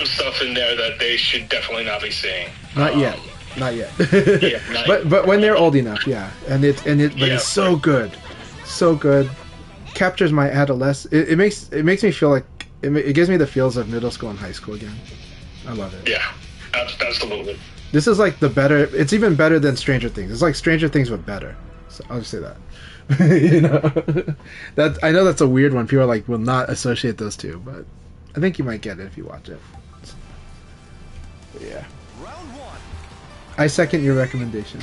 stuff in there that they should definitely not be seeing. Not yet. Not yet. Yeah, but when they're old enough, yeah. But Yeah, it's so good, so good. Captures my adolescence. It makes me feel like it gives me the feels of middle school and high school again. I love it. Yeah, absolutely. This is like the better. It's even better than Stranger Things. It's like Stranger Things but better. So I'll just say that. You know, that I know that's a weird one. People will not associate those two, but I think you might get it if you watch it. But yeah. Round 1. I second your recommendation.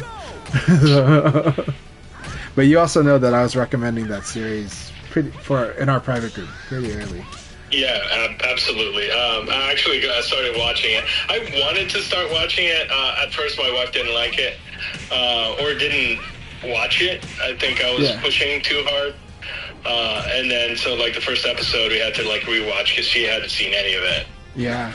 But you also know that I was recommending that series in our private group pretty early. Yeah, absolutely. I actually started watching it. I wanted to start watching it. At first, my wife didn't like it, or didn't watch it. I think I was pushing too hard. And then, so like the first episode, we had to rewatch because she hadn't seen any of it. Yeah.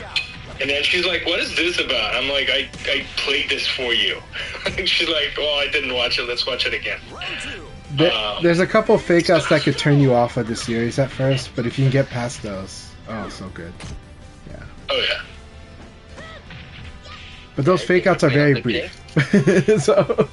And then she's like, "What is this about?" I'm like, I played this for you. And she's like, "Well, I didn't watch it. Let's watch it again." Round 2. There's a couple fake outs that could turn you off of the series at first, but if you can get past those, oh, so good. Yeah. Oh yeah. But those fake outs are very brief. So.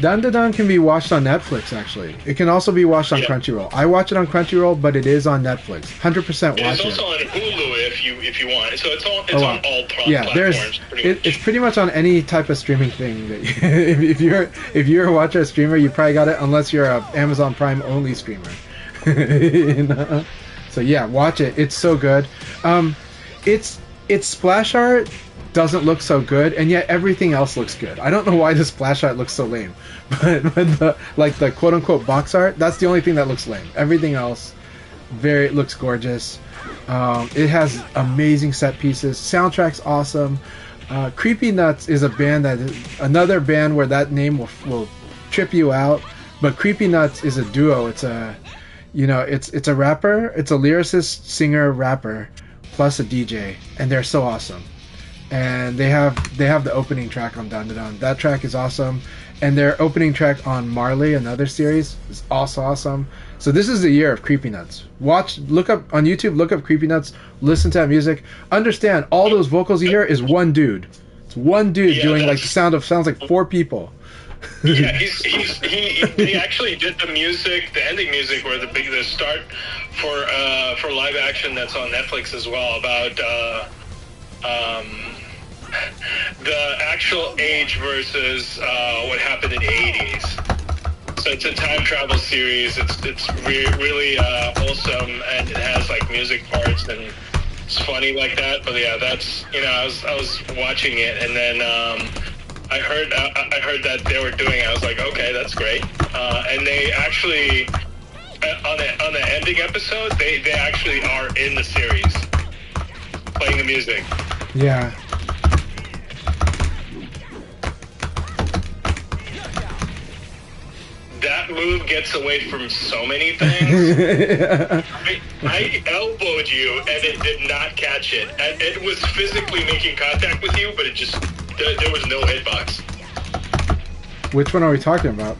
Dandadan can be watched on Netflix, actually. It can also be watched on Crunchyroll. I watch it on Crunchyroll, but it is on Netflix. 100% watch it. It's also on Hulu if you want. So it's on all platforms. It's pretty much on any type of streaming thing. That if you're a watcher, a streamer, you probably got it, unless you're a Amazon Prime only streamer. You know? So yeah, watch it. It's so good. It's splash art doesn't look so good, and yet everything else looks good. I don't know why the splash art looks so lame, but the quote unquote box art, that's the only thing that looks lame. Everything else looks gorgeous. It has amazing set pieces. Soundtrack's awesome. Creepy Nuts is another band where that name will trip you out, but Creepy Nuts is a duo. It's a rapper, it's a lyricist, singer, rapper, plus a DJ, and they're so awesome. And they have the opening track on Dandadan. That track is awesome, and their opening track on Marley, another series, is also awesome. So this is the year of Creepy Nuts. Look up on YouTube, look up Creepy Nuts, listen to that music. Understand, all those vocals you hear is one dude. It's one dude doing sounds like four people. Yeah, he actually did the ending music, or the start for live action that's on Netflix as well, about the actual age versus what happened in the 80s. So it's a time travel series. It's really wholesome, and it has music parts, and it's funny like that. But yeah, that's I was watching it, and then I heard that they were doing it. I was like, okay, that's great. And they actually on the ending episode, they actually are in the series playing the music. Yeah. That move gets away from so many things. I elbowed you, and it did not catch it. And it was physically making contact with you, but it just there was no hitbox. Which one are we talking about?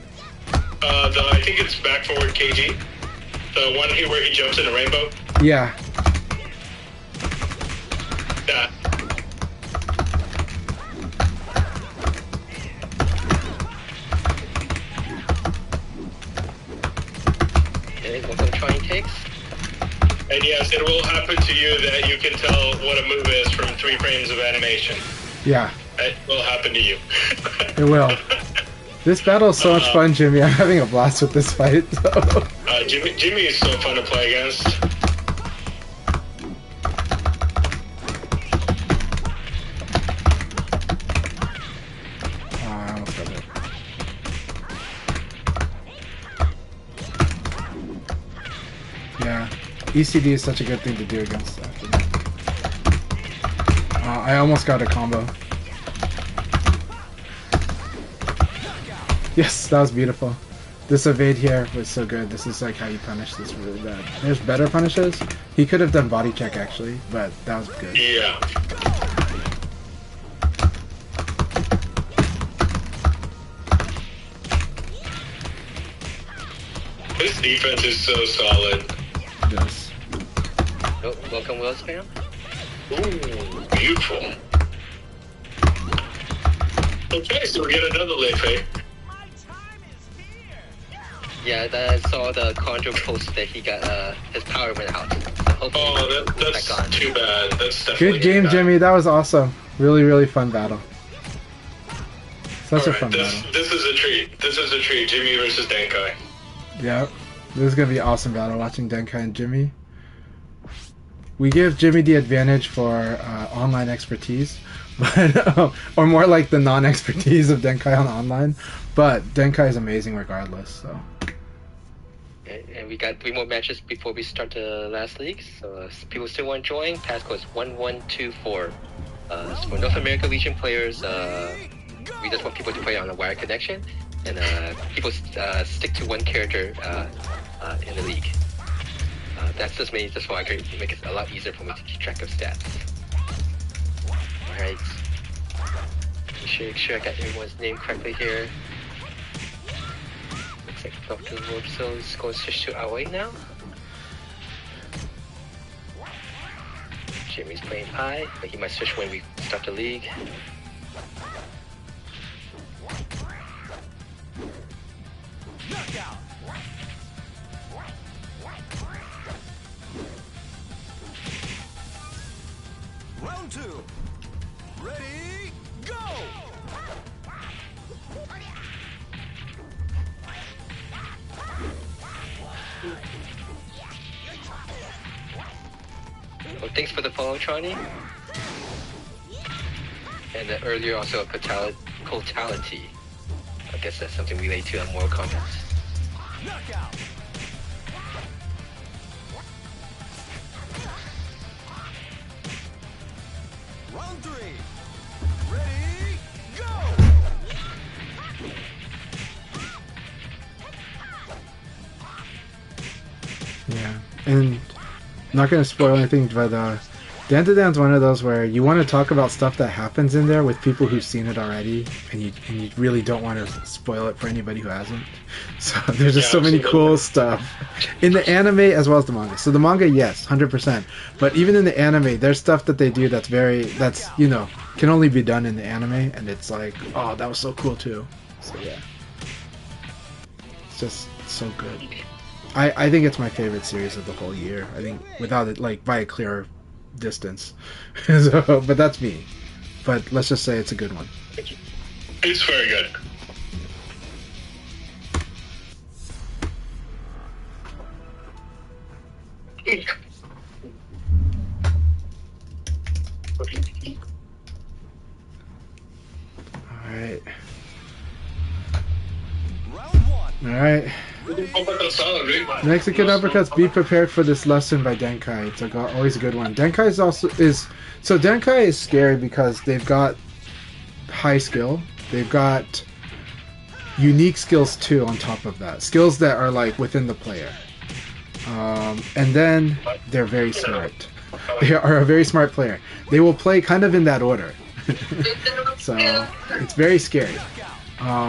I think it's back forward KG, the one where he jumps in the rainbow. Yeah. Yeah. mix. And yes, it will happen to you that you can tell what a move is from 3 frames of animation. Yeah, It will happen to you. it will. This battle is so much fun, Jimmy. I'm having a blast with this fight. So. Jimmy is so fun to play against. I almost got it. Yeah, ECD is such a good thing to do against that. I almost got a combo. Yes, that was beautiful. This evade here was so good. This is like how you punish this really bad. There's better punishes. He could have done body check actually, but that was good. Yeah. His defense is so solid. Yes. Oh, welcome, Will spam. Ooh, beautiful. Okay, so we get another Leifei. Yeah, I saw the Conjure post that he got his power went out. So hopefully That's back on. too bad. That's definitely Good game, bad. Jimmy. That was awesome. Really, really fun battle. Such a fun battle. This is a treat. This is a treat. Jimmy versus Dankai. Yep. This is gonna be an awesome battle watching Denkai and Jimmy. We give Jimmy the advantage for online expertise, but or more like the non-expertise of Denkai on online. But Denkai is amazing regardless. So. And we got 3 more matches before we start the last league. So people still want to join. Passcode is 1124. So for North America Legion players, we just want people to play on a wire connection, and people stick to one character in the league. That's just me, just so I can make it a lot easier for me to keep track of stats. Alright. Make sure I got everyone's name correctly here. Looks like Dr. Wurzel is going to switch to Aoi now. Jimmy's playing Pi, but he might switch when we start the league. Knockout. Round 2. Ready, go! Oh, thanks for the follow, Tronny. And then earlier also a totality. I guess that's something related to Mortal Kombat. Knockout. Round 3. Ready, go! Yeah, and not gonna spoil anything, but Dan to Dan's one of those where you want to talk about stuff that happens in there with people who've seen it already, and you really don't want to spoil it for anybody who hasn't. So there's just so many cool stuff in the anime as well as the manga. So the manga, yes, 100%, but even in the anime, there's stuff that they do that's can only be done in the anime, and it's like, oh, that was so cool too. So yeah, it's just so good. I think it's my favorite series of the whole year. I think without it, like, by a clear distance. So, but that's me. But let's just say it's a good one. It's very good. Alright. Round 1. Alright. Mexican uppercuts, be prepared for this lesson by Denkai. It's always a good one. Denkai Denkai is scary because they've got high skill. They've got unique skills too on top of that. Skills that are like within the player. And then they're very smart. They are a very smart player. They will play kind of in that order. So it's very scary.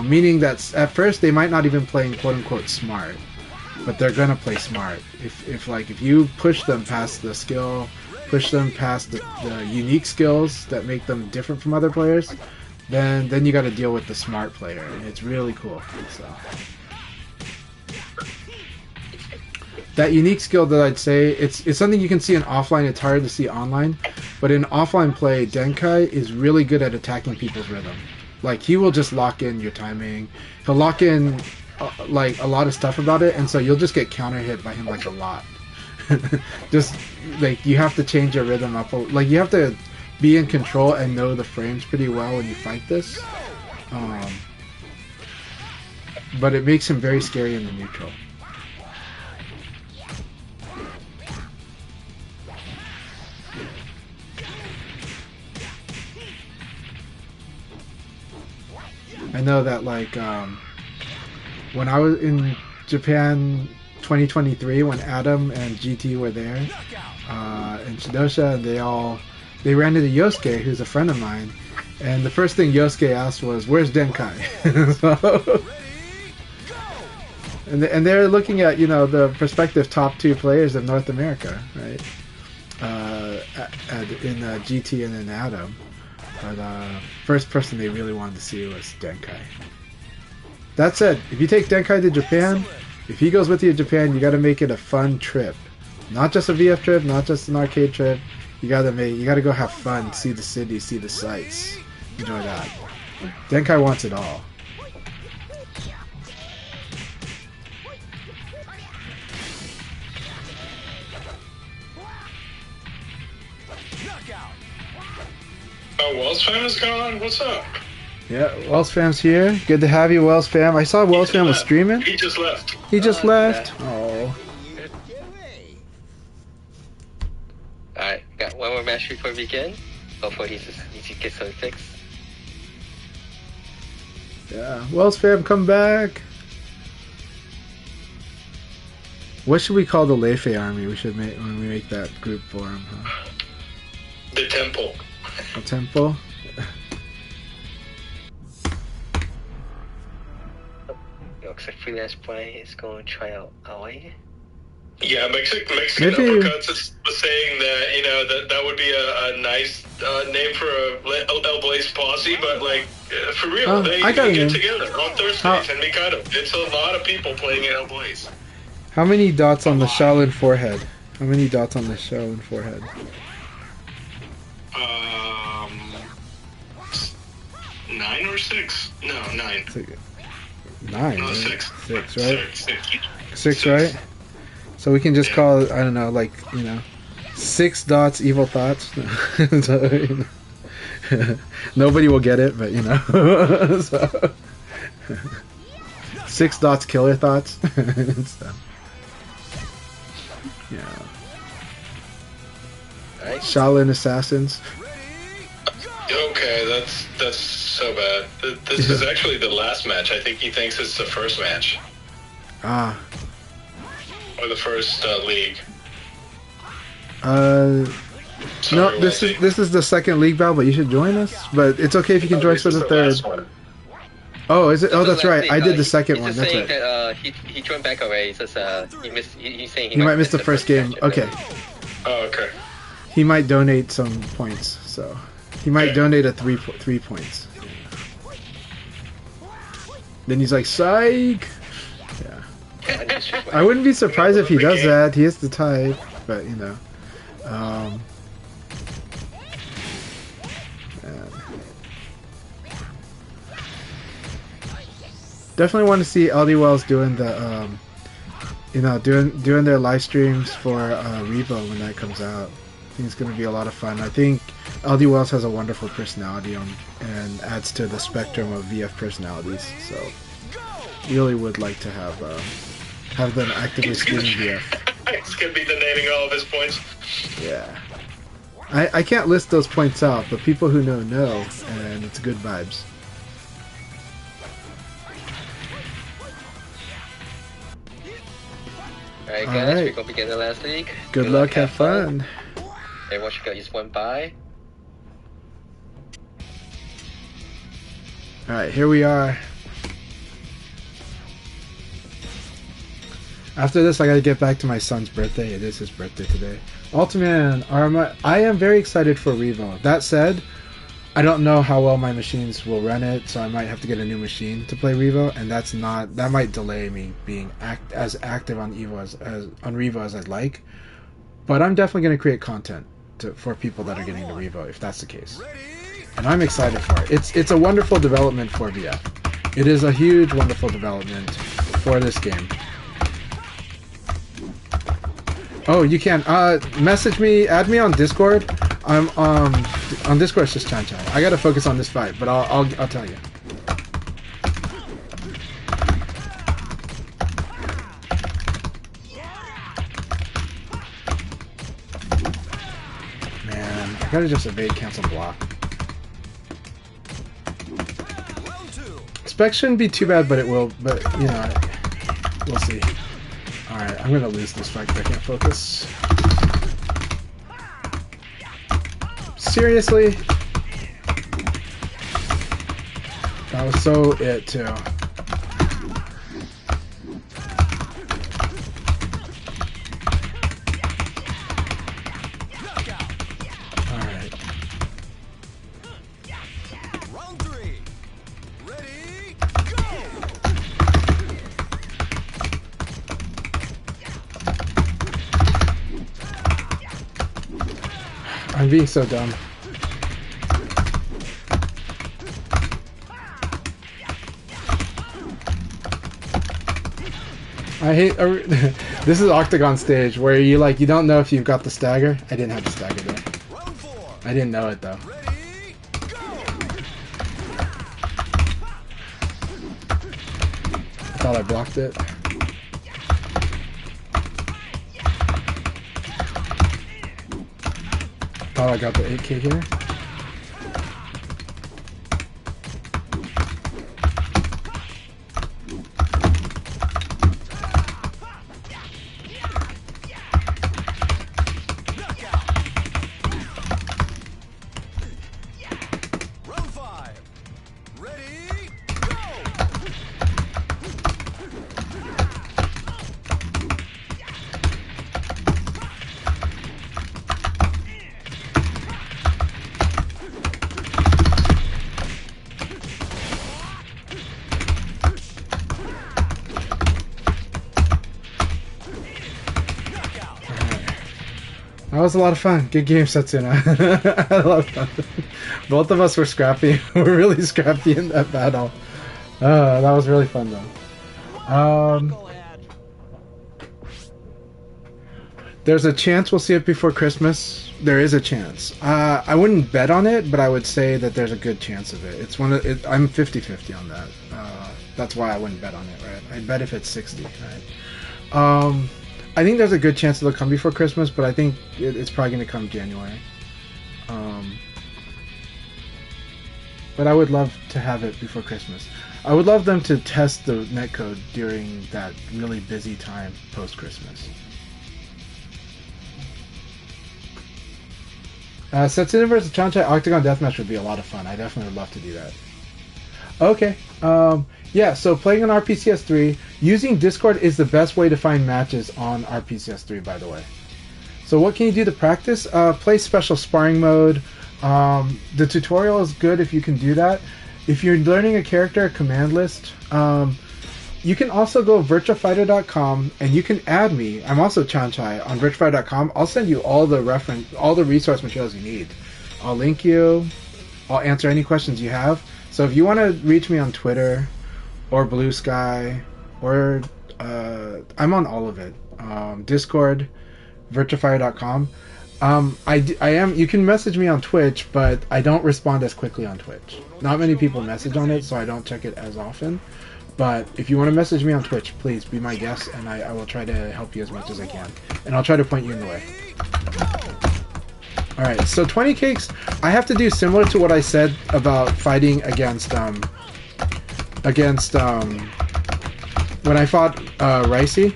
Meaning that at first they might not even play quote unquote smart, but they're gonna play smart. If you push them past the skill, push them past the unique skills that make them different from other players, then you got to deal with the smart player, and it's really cool. So that unique skill that I'd say it's something you can see in offline. It's hard to see online, but in offline play, Denkai is really good at attacking people's rhythm. Like he will just lock in your timing. He'll lock in like a lot of stuff about it, and so you'll just get counter hit by him like a lot. Just like you have to change your rhythm up. Like you have to be in control and know the frames pretty well when you fight this. But it makes him very scary in the neutral. I know that like when I was in Japan 2023, when Adam and GT were there, and Shidosha, and they ran into Yosuke, who's a friend of mine, and the first thing Yosuke asked was, "Where's Denkai?" So, and they're looking at the prospective top 2 players of North America, right? In GT and in Adam. But first person they really wanted to see was Denkai. That said, if you take Denkai to Japan, if he goes with you to Japan, you got to make it a fun trip, not just a VF trip, not just an arcade trip. You got to go have fun, see the city, see the sights, enjoy that. Denkai wants it all. Oh, Wells fam is gone? What's up? Yeah, Wells fam's here. Good to have you, Wells fam. I saw Wells fam was streaming. He just left. He just left. Oh. Alright, got one more match before we begin. Hopefully he gets some fixed. Yeah, Wells fam, come back. What should we call the Leifei army? We should make when we make that group for him. Huh? The temple. A temple. Looks like Freelance Play is going to try out Akai. Yeah, Mexican Uppercuts was saying that that would be a nice name for a El Blaze posse, but like for real, they get together on Thursdays in Mikado. It's a lot of people playing at El Blaze. How many dots on the Shaolin forehead? How many dots on the Shaolin forehead? 9 or 6? No, 9. 9. No, right? 6. 6, right? 6, 6, right? So we can just call it, I don't know, like, 6 dots, evil thoughts. So, nobody will get it, but so. 6 dots, killer thoughts. So, yeah. Right. Shaolin assassins. Okay, that's so bad. This is actually the last match. I think he thinks it's the first match. Ah. Or the first league. No, this is the second league battle, but you should join us. But it's okay if you can join us for the third. Oh, is it? Oh, that's right. I did the second one. That's right. That, he joined back already. Just he's saying he might miss the first game. Okay. Oh, okay. He might donate some points, so he might donate a 3 points. Then he's like, psych. Yeah. I wouldn't be surprised if he does that. He is the type, but definitely want to see LD Wells doing the doing their live streams for Revo when that comes out. I think it's going to be a lot of fun. I think LD Wells has a wonderful personality and adds to the spectrum of VF personalities. So really would like to have them actively streaming VF. He's going to be donating all of his points. Yeah. I can't list those points out, but people who know, and it's good vibes. Alright guys, we're going to begin the last league. Good luck, have fun. Everyone should just went by. Alright, here we are. After this, I gotta get back to my son's birthday. It is his birthday today. Ultiman, I am very excited for Revo. That said, I don't know how well my machines will run it, so I might have to get a new machine to play Revo, and that might delay me being as active on Evo as on Revo as I'd like. But I'm definitely going to create content for people that are getting the Revo if that's the case, and I'm excited for it. It's a wonderful development for VF. It is a huge, wonderful development for this game. Oh, you can message me, add me on Discord. I'm on Discord. It's just Chan Chan. I gotta focus on this fight, but I'll tell you. Man, I gotta just evade, cancel, block. Spec shouldn't be too bad, but it will. But you know, we'll see. All right, I'm gonna lose this fight because I can't focus. Seriously? That was so it too. Alright. Round 3. Ready, go! I'm being so dumb. I hate this is Octagon stage where you don't know if you've got the stagger. I didn't have the stagger there. Round 4. I didn't know it though. Ready, go! I thought I blocked it. Thought I got the 8K here. Round 5. Ready, go! That was a lot of fun. Good game, Setsuna. I had a lot of fun. Both of us were scrappy. We were really scrappy in that battle. That was really fun, though. There's a chance we'll see it before Christmas. There is a chance. I wouldn't bet on it, but I would say that there's a good chance of it. I'm 50-50 on that. That's why I wouldn't bet on it, right? I'd bet if it's 60, right? I think there's a good chance it'll come before Christmas, but I think it's probably going to come January. But I would love to have it before Christmas. I would love them to test the netcode during that really busy time post-Christmas. Setsuna vs. Chanchai Octagon Deathmatch would be a lot of fun. I definitely would love to do that. Okay. Yeah, so playing on RPCS3, using Discord is the best way to find matches on RPCS3, by the way. So what can you do to practice? Play special sparring mode. The tutorial is good if you can do that. If you're learning a character, a command list, you can also go virtualfighter.com and you can add me. I'm also Chanchai on virtualfighter.com. I'll send you all the resource materials you need. I'll link you. I'll answer any questions you have. So if you want to reach me on Twitter or Blue Sky or I'm on all of it. Discord, virtualfire.com. I am. You can message me on Twitch, but I don't respond as quickly on Twitch. Not many people message on it, so I don't check it as often. But if you want to message me on Twitch, please be my guest, and I will try to help you as much as I can. And I'll try to point you in the way. Alright, so 20 cakes, I have to do similar to what I said about fighting against when I fought Ricey,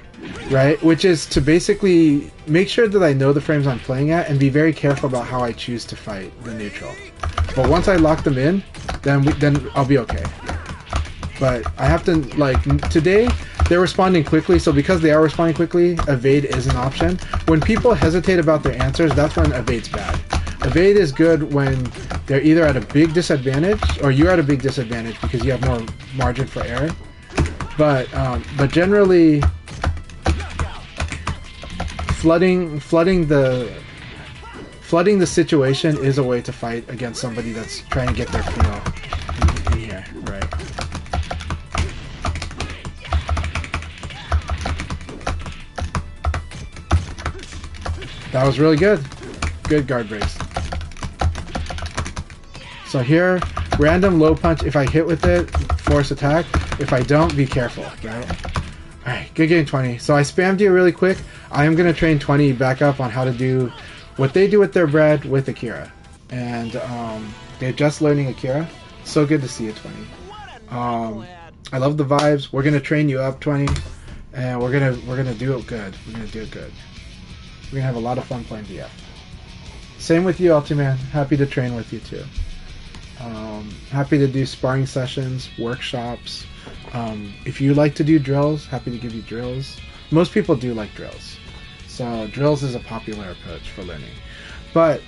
right? Which is to basically make sure that I know the frames I'm playing at and be very careful about how I choose to fight the neutral. But once I lock them in, then I'll be okay. But I have to, like, today, they're responding quickly, so because they are responding quickly, evade is an option. When people hesitate about their answers, that's when evade's bad. Evade is good when they're either at a big disadvantage or you're at a big disadvantage because you have more margin for error. But generally, flooding the situation is a way to fight against somebody that's trying to get their PO in here, right? That was really good. Good guard breaks. So here, random low punch. If I hit with it, force attack. If I don't, be careful, right? Alright, good game 20. So I spammed you really quick. I am going to train 20 back up on how to do what they do with their bread with Akira. And they're just learning Akira. So good to see you, 20. I love the vibes. We're going to train you up, 20. And we're gonna do it good. We're going to do it good. We're going to have a lot of fun playing VF. Same with you, Ultiman. Happy to train with you too. Happy to do sparring sessions, workshops. If you like to do drills, happy to give you drills. Most people do like drills. So drills is a popular approach for learning. But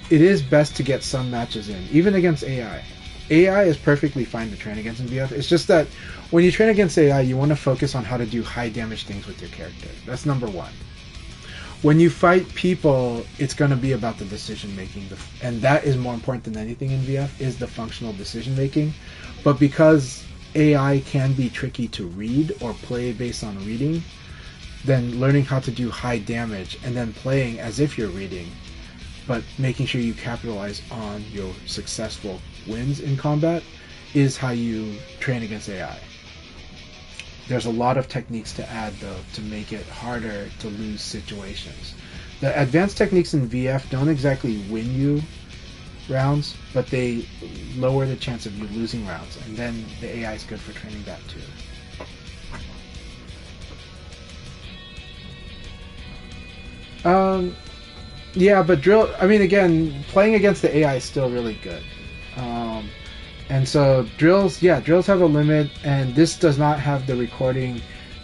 it is best to get some matches in, even against AI. AI is perfectly fine to train against in VF. It's just that when you train against AI, you want to focus on how to do high damage things with your character. That's number one. When you fight people, it's going to be about the decision making, and that is more important than anything in VF, is the functional decision making. But because AI can be tricky to read or play based on reading, then learning how to do high damage and then playing as if you're reading, but making sure you capitalize on your successful wins in combat is how you train against AI. There's a lot of techniques to add, though, to make it harder to lose situations. The advanced techniques in VF don't exactly win you rounds, but they lower the chance of you losing rounds, and then the AI is good for training that too. Yeah, but drill, I mean, again, playing against the AI is still really good. And so drills have a limit, and this does not have the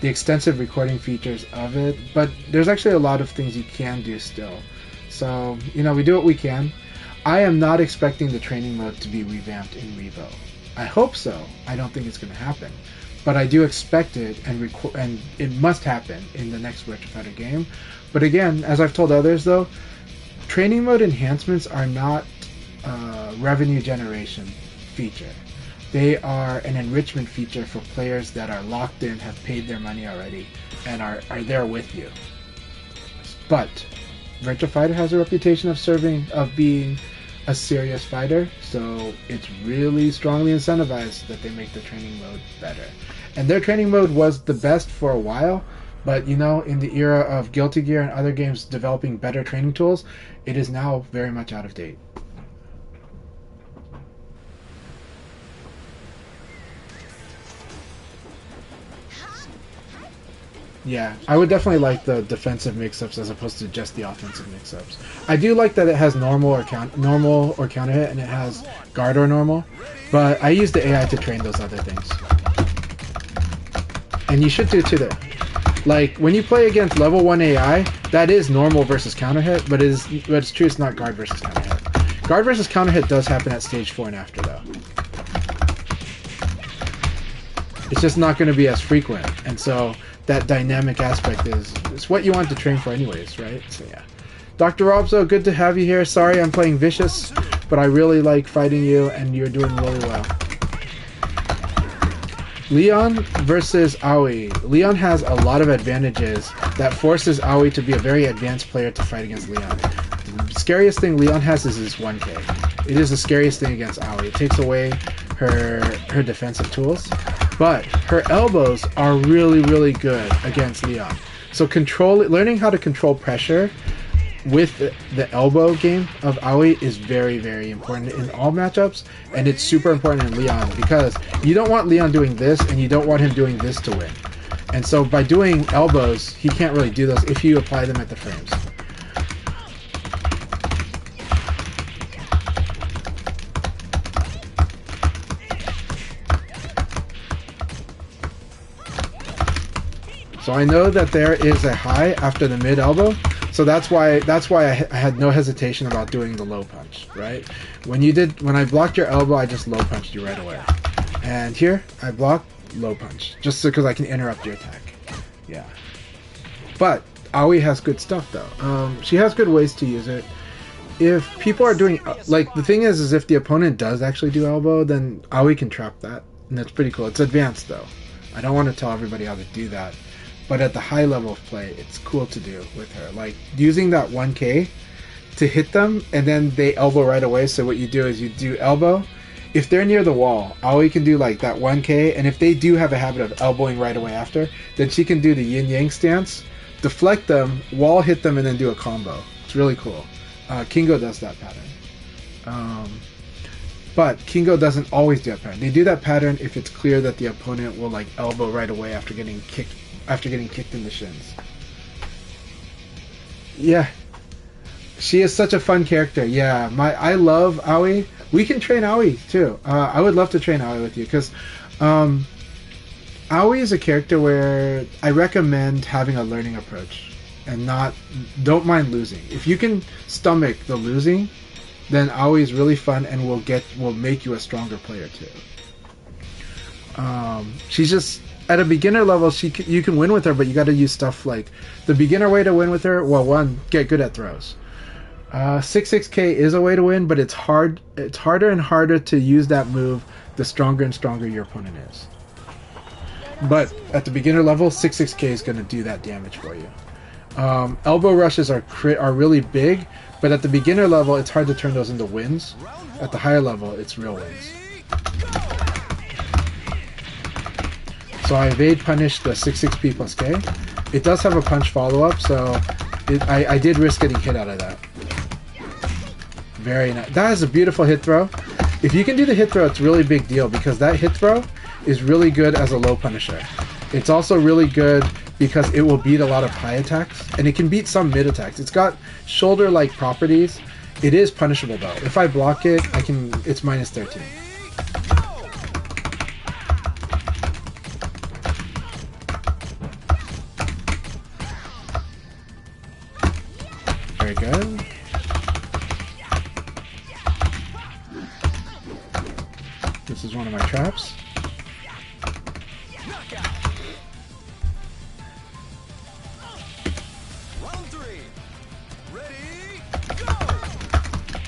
extensive recording features of it, but there's actually a lot of things you can do still. So, we do what we can. I am not expecting the training mode to be revamped in Revo. I hope so. I don't think it's going to happen. But I do expect it, and it must happen in the next Virtua Fighter game. But again, as I've told others though, training mode enhancements are not revenue generation feature. They are an enrichment feature for players that are locked in, have paid their money already, and are there with you. But Virtua Fighter has a reputation of being a serious fighter, so it's really strongly incentivized that they make the training mode better. And their training mode was the best for a while, but in the era of Guilty Gear and other games developing better training tools, it is now very much out of date. Yeah, I would definitely like the defensive mix-ups as opposed to just the offensive mix-ups. I do like that it has normal or counter hit, and it has guard or normal, but I use the AI to train those other things. And you should do too, though. Like, when you play against level 1 AI, that is normal versus counter hit, but it's true it's not guard versus counter hit. Guard versus counter hit does happen at stage 4 and after, though. It's just not going to be as frequent, and so that dynamic aspect is what you want to train for anyways, right? So yeah. Dr. Robzo, good to have you here. Sorry I'm playing Vicious, but I really like fighting you, and you're doing really well. Leon versus Aoi. Leon has a lot of advantages that forces Aoi to be a very advanced player to fight against Leon. The scariest thing Leon has is his 1K. It is the scariest thing against Aoi. It takes away her defensive tools. But her elbows are really, really good against Leon. So learning how to control pressure with the elbow game of Aoi is very, very important in all matchups, and it's super important in Leon because you don't want Leon doing this and you don't want him doing this to win. And so by doing elbows, he can't really do those if you apply them at the frames. So I know that there is a high after the mid elbow, So that's why I had no hesitation about doing the low punch, right? When I blocked your elbow, I just low punched you right away. And here, I block, low punch, just because I can interrupt your attack. Yeah. But Aoi has good stuff though. She has good ways to use it. If people are doing like, the thing is if the opponent does actually do elbow, then Aoi can trap that, and that's pretty cool. It's advanced though. I don't want to tell everybody how to do that, but at the high level of play, it's cool to do with her. Like using that 1K to hit them, and then they elbow right away. So what you do is you do elbow. If they're near the wall, Aoi can do like that 1K, and if they do have a habit of elbowing right away after, then she can do the yin yang stance, deflect them, wall hit them, and then do a combo. It's really cool. Kingo does that pattern. But Kingo doesn't always do that pattern. They do that pattern if it's clear that the opponent will like elbow right away after getting kicked in the shins. Yeah. She is such a fun character. Yeah, I love Aoi. We can train Aoi too. I would love to train Aoi with you, because Aoi is a character where I recommend having a learning approach and don't mind losing. If you can stomach the losing, then Aoi is really fun and will make you a stronger player too. She's just at a beginner level. You can win with her, but you got to use stuff like the beginner way to win with her. Well, one, get good at throws. 6-6K is a way to win, but it's hard. It's harder and harder to use that move the stronger and stronger your opponent is. But at the beginner level, 6-6K is going to do that damage for you. Elbow rushes are really big, but at the beginner level, it's hard to turn those into wins. At the higher level, it's real wins. So I evade punish the 6-6P plus K. It does have a punch follow-up, so I did risk getting hit out of that. Very nice. That is a beautiful hit throw. If you can do the hit throw, it's a really big deal, because that hit throw is really good as a low punisher. It's also really good because it will beat a lot of high attacks, and it can beat some mid attacks. It's got shoulder-like properties. It is punishable though. If I block it, it's minus 13. Very good. This is one of my traps.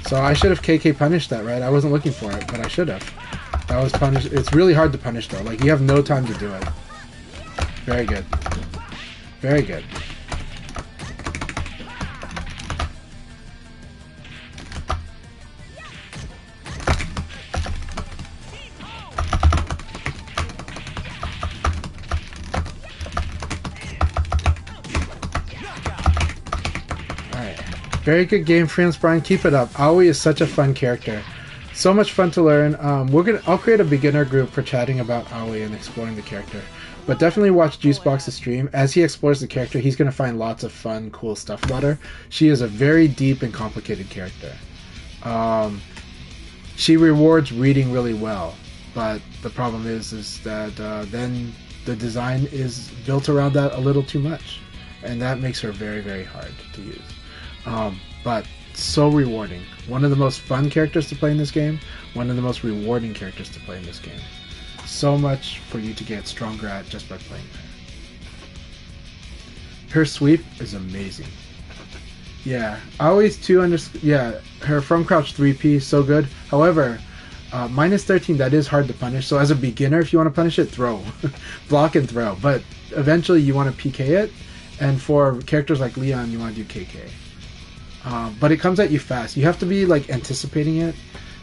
So I should have KK punished that, right? I wasn't looking for it, but I should have. That was punish. It's really hard to punish though. Like, you have no time to do it. Very good. Very good. Very good game, friends. Brian, keep it up. Aoi is such a fun character. So much fun to learn. I'll create a beginner group for chatting about Aoi and exploring the character. But definitely watch Juicebox's stream. As he explores the character, he's going to find lots of fun, cool stuff about her. She is a very deep and complicated character. She rewards reading really well. But the problem is that then the design is built around that a little too much. And that makes her very, very hard to use. But so rewarding. One of the most fun characters to play in this game. One of the most rewarding characters to play in this game. So much for you to get stronger at just by playing her. Her sweep is amazing. Yeah, always 2 yeah, her from crouch 3P, so good. However, minus 13, that is hard to punish. So as a beginner, if you want to punish it, throw. Block and throw. But eventually you want to PK it. And for characters like Leon, you want to do KK. But it comes at you fast. You have to be like anticipating it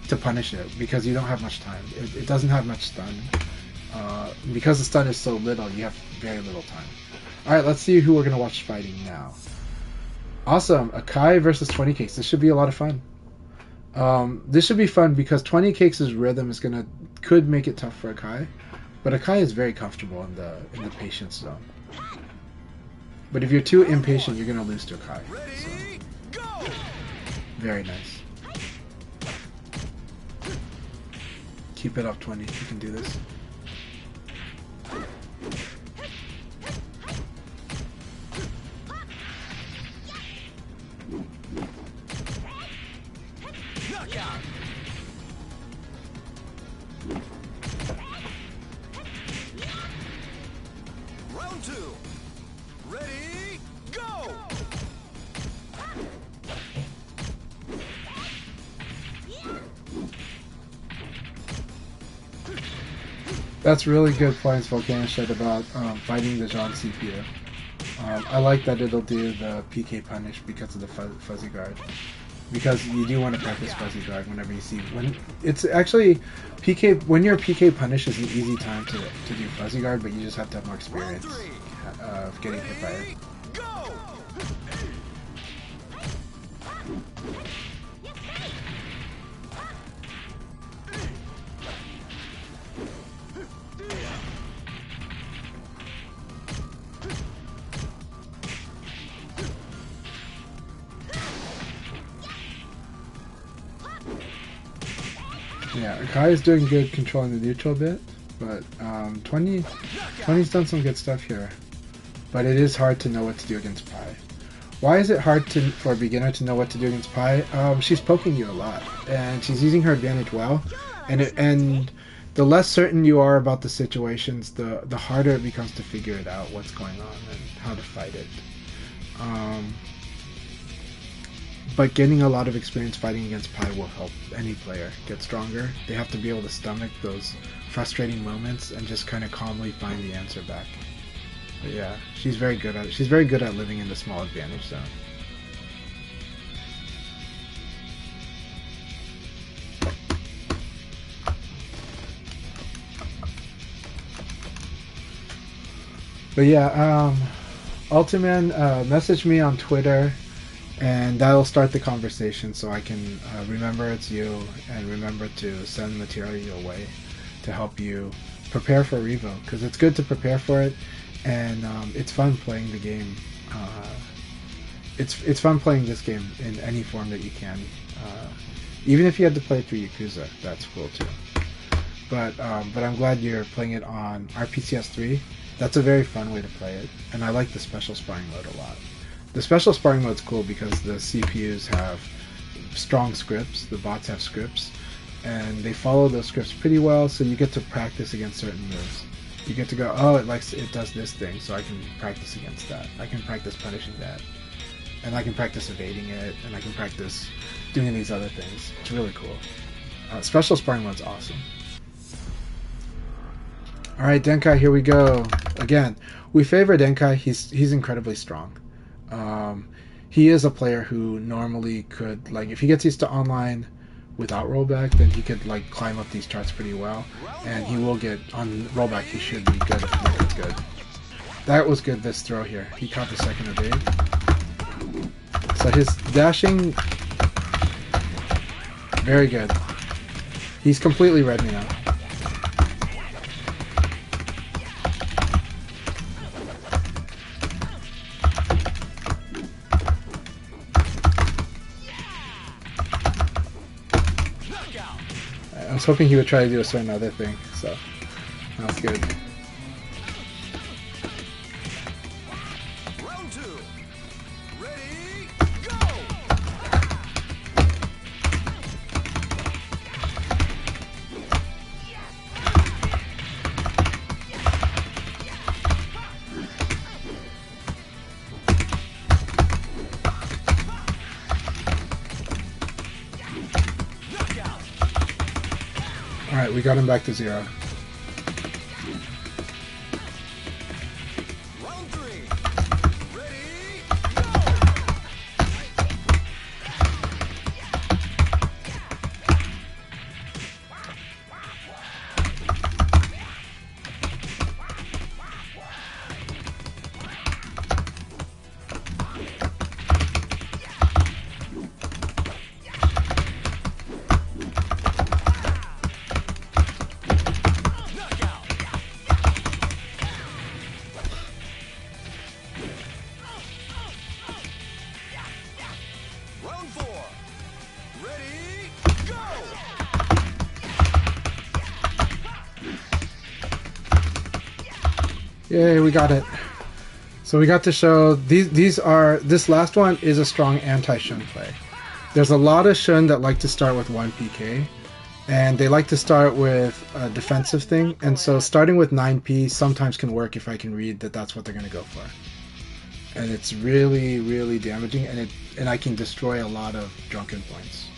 to punish it, because you don't have much time. It doesn't have much stun. Because the stun is so little, you have very little time. Alright, let's see who we're going to watch fighting now. Awesome. Akai versus 20 Cakes. This should be a lot of fun. This should be fun because 20 Cakes' rhythm could make it tough for Akai. But Akai is very comfortable in the patience zone. But if you're too impatient, you're going to lose to Akai. So. Very nice. Keep it up, 20. You can do this. Knockout. Round 2. Ready, go! That's really good points Volcano said about fighting the Jean CPU. I like that it'll do the PK punish because of the fuzzy guard. Because you do want to practice fuzzy guard whenever you see when it's actually PK when your PK punish is an easy time to do fuzzy guard, but you just have to have more experience of getting hit by it. Go! Yeah, Akai is doing good controlling the neutral bit, but 20's done some good stuff here. But it is hard to know what to do against Pi. Why is it hard for a beginner to know what to do against Pi? She's poking you a lot, and she's using her advantage well. And the less certain you are about the situations, the harder it becomes to figure it out, what's going on, and how to fight it. But getting a lot of experience fighting against Pi will help any player get stronger. They have to be able to stomach those frustrating moments and just kind of calmly find the answer back. But yeah, she's very good at it. She's very good at living in the small advantage zone. But yeah, Ultiman, message me on Twitter, and that'll start the conversation so I can remember it's you and remember to send material your way to help you prepare for Revo, because it's good to prepare for it, and it's fun playing the game. It's fun playing this game in any form that you can. Even if you had to play it through Yakuza, that's cool too. But I'm glad you're playing it on RPCS3. That's a very fun way to play it, and I like the special sparring mode a lot. The special sparring mode is cool because the CPUs have strong scripts, the bots have scripts, and they follow those scripts pretty well, so you get to practice against certain moves. You get to go, oh, it does this thing, so I can practice against that. I can practice punishing that. And I can practice evading it, and I can practice doing these other things. It's really cool. Special sparring mode's awesome. Alright, Denkai, here we go. Again, we favor Denkai. He's incredibly strong. He is a player who normally could, like, if he gets used to online without rollback, then he could, like, climb up these charts pretty well. And he will get, on rollback, he should be good if the record's good. That was good, this throw here. He caught the second evade. So his dashing, very good. He's completely read me now. I was hoping he would try to do a certain other thing, so that's good. Round 2. Ready, go! Knockout. Alright, we got him back to 0. Round 3. Ready, go! Knockout. Round 4. Ready, go! Yay, we got it. So we got to show this last one is a strong anti-Shun play. There's a lot of shun that like to start with 1 PK, and they like to start with a defensive thing, and so starting with 9P sometimes can work if I can read that that's what they're going to go for. And it's really, really damaging, and I can destroy a lot of drunken points.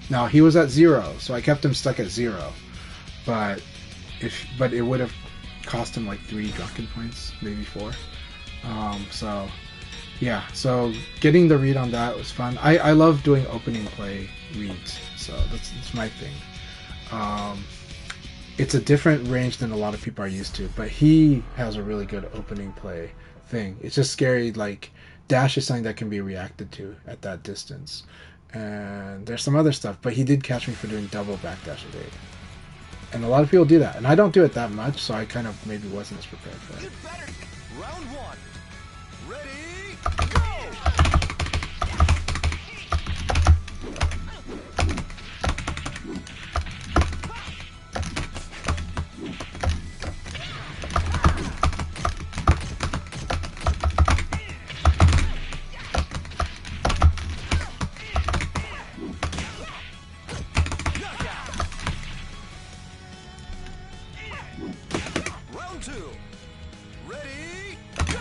Now, he was at 0, so I kept him stuck at 0, but it would have cost him like 3 drunken points, maybe 4. So yeah, so getting the read on that was fun. I love doing opening play reads, so that's my thing. It's a different range than a lot of people are used to, but he has a really good opening play thing. It's just scary, like dash is something that can be reacted to at that distance. And there's some other stuff, but he did catch me for doing double backdash evade. And a lot of people do that, and I don't do it that much, so I kind of maybe wasn't as prepared for it. Round 1. Ready, go! Round 2. Ready, go!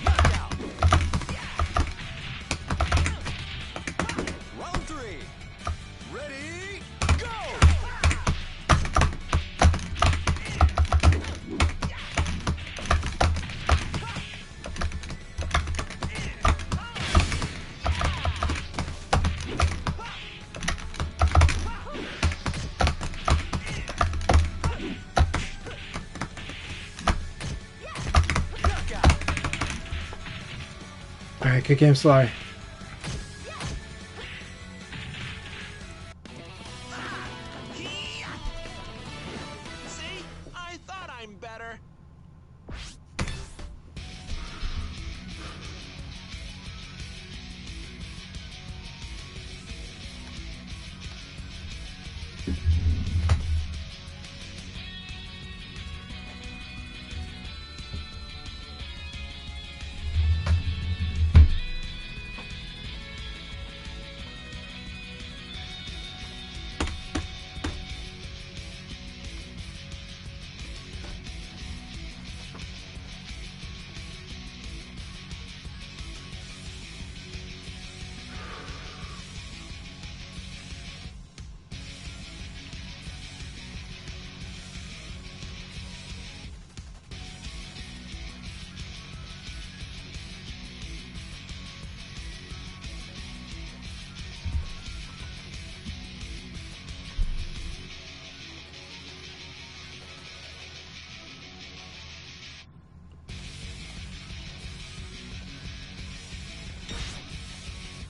Knockout. Round 3. Ready, go! Knockout. Alright, good game, Sly. See? I thought I'm better.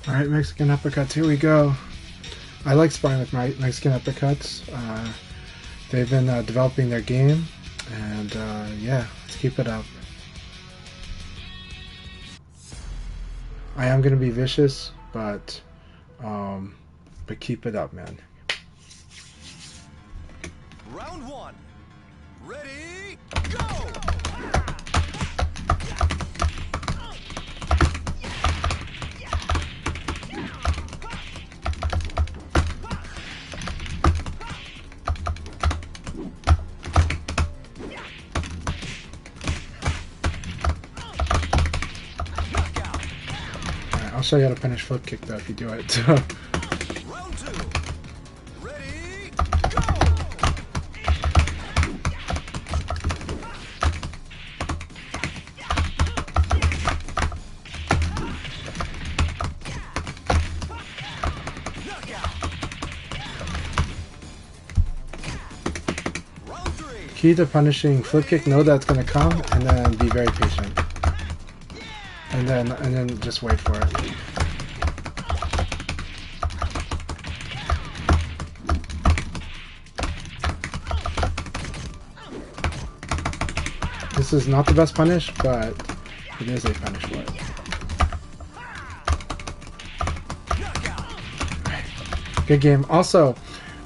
Alright, Mexican uppercuts, here we go. I like sparring with my Mexican uppercuts. They've been developing their game, and yeah, let's keep it up. I am going to be vicious, but keep it up, man. Round 1. Ready, go! Knockout. Alright, I'll show you how to punish flip kick though if you do it. Round 2. Ready, go! Knockout. Round 3. Key to punishing flip kick, know that's going to come, and then be very patient. And then just wait for it. This is not the best punish, but it is a punish for it. Good game. Also,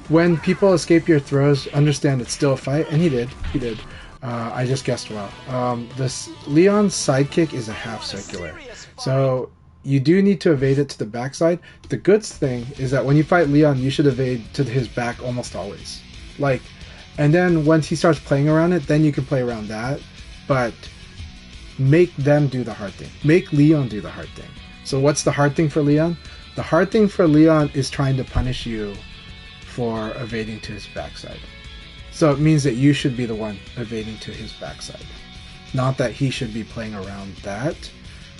when people escape your throws, understand it's still a fight, and he did. He did. I just guessed well. This Leon's sidekick is a half circular, so you do need to evade it to the backside. The good thing is that when you fight Leon, you should evade to his back almost always. Like, and then once he starts playing around it, then you can play around that. But make them do the hard thing. Make Leon do the hard thing. So what's the hard thing for Leon? The hard thing for Leon is trying to punish you for evading to his backside. So it means that you should be the one evading to his backside. Not that he should be playing around that,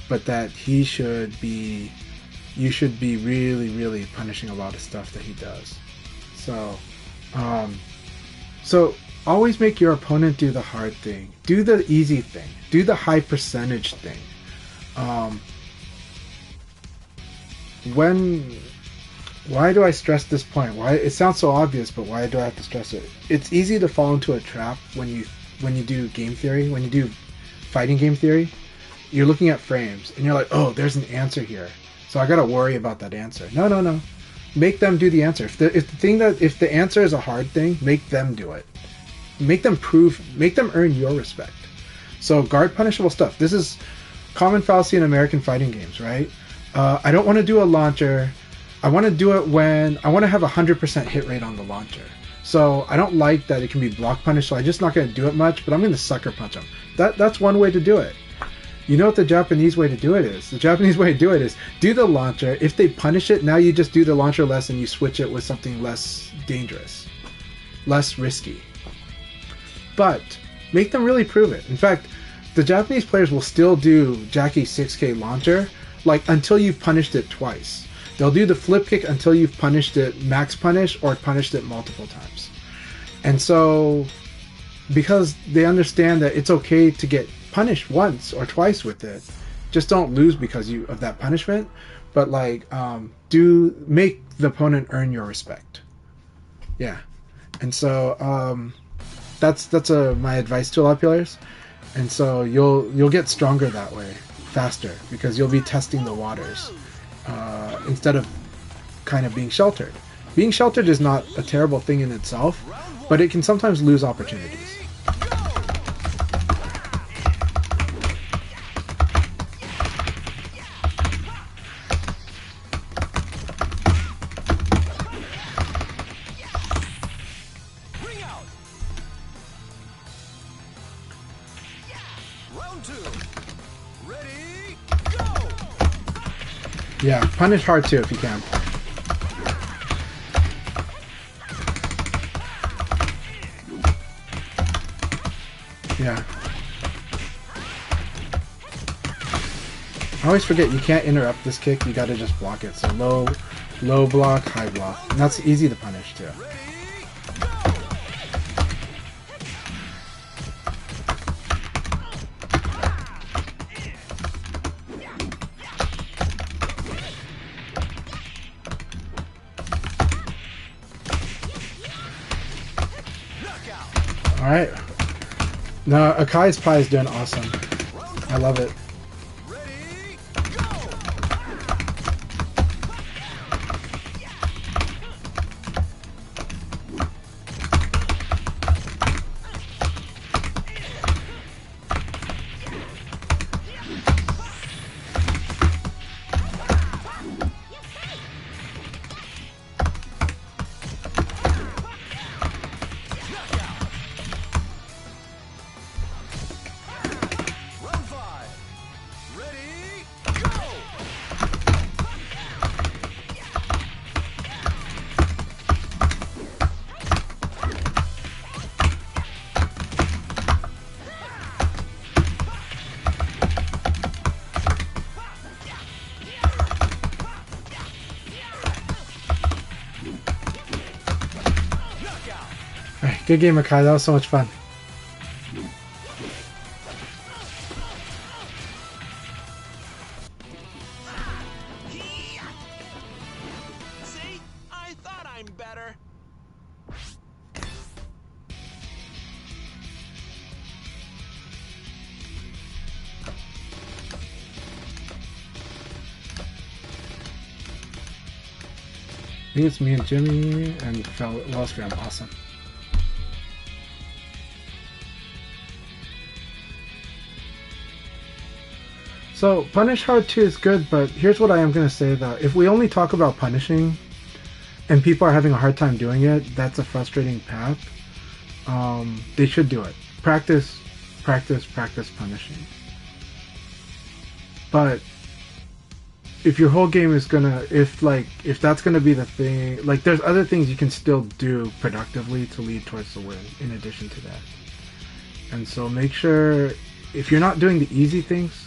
but that you should be really, really punishing a lot of stuff that he does. So always make your opponent do the hard thing. Do the easy thing. Do the high percentage thing. Why do I stress this point? Why it sounds so obvious, but why do I have to stress it? It's easy to fall into a trap when you do game theory, when you do fighting game theory. You're looking at frames and you're like, oh, there's an answer here, so I gotta worry about that answer. No. Make them do the answer. If the answer is a hard thing, make them do it. Make them earn your respect. So guard punishable stuff. This is common fallacy in American fighting games, right? I don't want to do a launcher. I want to do it when I want to have 100% hit rate on the launcher. So I don't like that it can be block punished, so I'm just not going to do it much, but I'm going to sucker punch them. That's one way to do it. You know what the Japanese way to do it is? The Japanese way to do it is do the launcher. If they punish it, now you just do the launcher less and you switch it with something less dangerous, less risky. But make them really prove it. In fact, the Japanese players will still do Jackie 6K launcher like until you've punished it twice. They'll do the flip kick until you've punished it max punish or punished it multiple times. And so, because they understand that it's okay to get punished once or twice with it, just don't lose because of that punishment. But like, do make the opponent earn your respect. Yeah, and so that's my advice to a lot of players. And so you'll get stronger that way, faster, because you'll be testing the waters. Instead of kind of being sheltered. Being sheltered is not a terrible thing in itself, but it can sometimes lose opportunities. Ring out. Round 2. Ready, go. Yeah, punish hard too if you can. Yeah. I always forget you can't interrupt this kick, you gotta just block it. So low block, high block. And that's easy to punish too. Alright. No, Akai's pie is doing awesome. I love it. Ready, go. Round 5. Ready, go. Alright, good game, Akai. That was so much fun. See, I thought I'm better. think it's me and Jimmy and Wells Fam. Awesome. So Punish Hard 2 is good, but here's what I am going to say though. If we only talk about punishing and people are having a hard time doing it, that's a frustrating path. They should do it. Practice punishing. But if your whole game is gonna, if that's gonna be the thing, like there's other things you can still do productively to lead towards the win in addition to that. And so make sure, if you're not doing the easy things,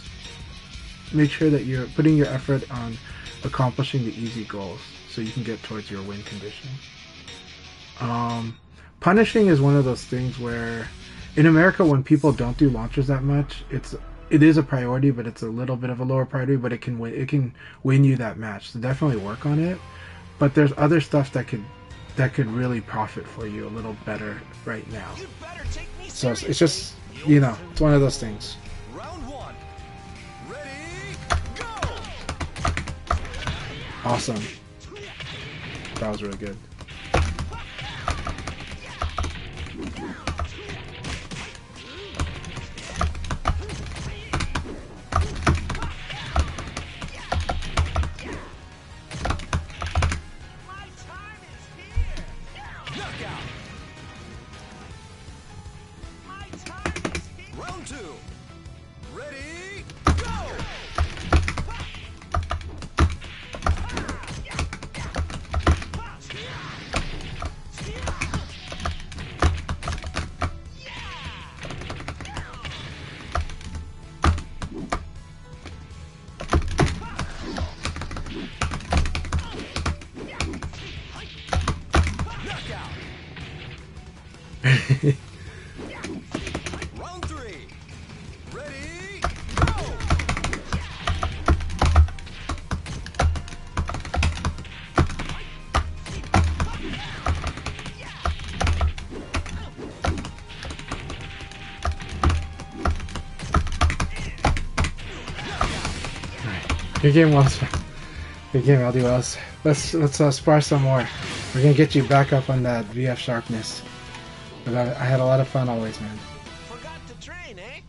make sure that you're putting your effort on accomplishing the easy goals so you can get towards your win condition. Punishing is one of those things where in America, when people don't do launchers that much, it is a priority, but it's a little bit of a lower priority, but it can win you that match. So definitely work on it. But there's other stuff that could really profit for you a little better right now. So it's just, it's one of those things. Round 1. Ready, go! Awesome. That was really good. Round 2. Ready, go! Round 3. Ready, go! Good game, Wells. Good game, LD Wells. Let's spar some more. We're gonna get you back up on that VF sharpness. But I had a lot of fun always, man. Forgot to train, eh?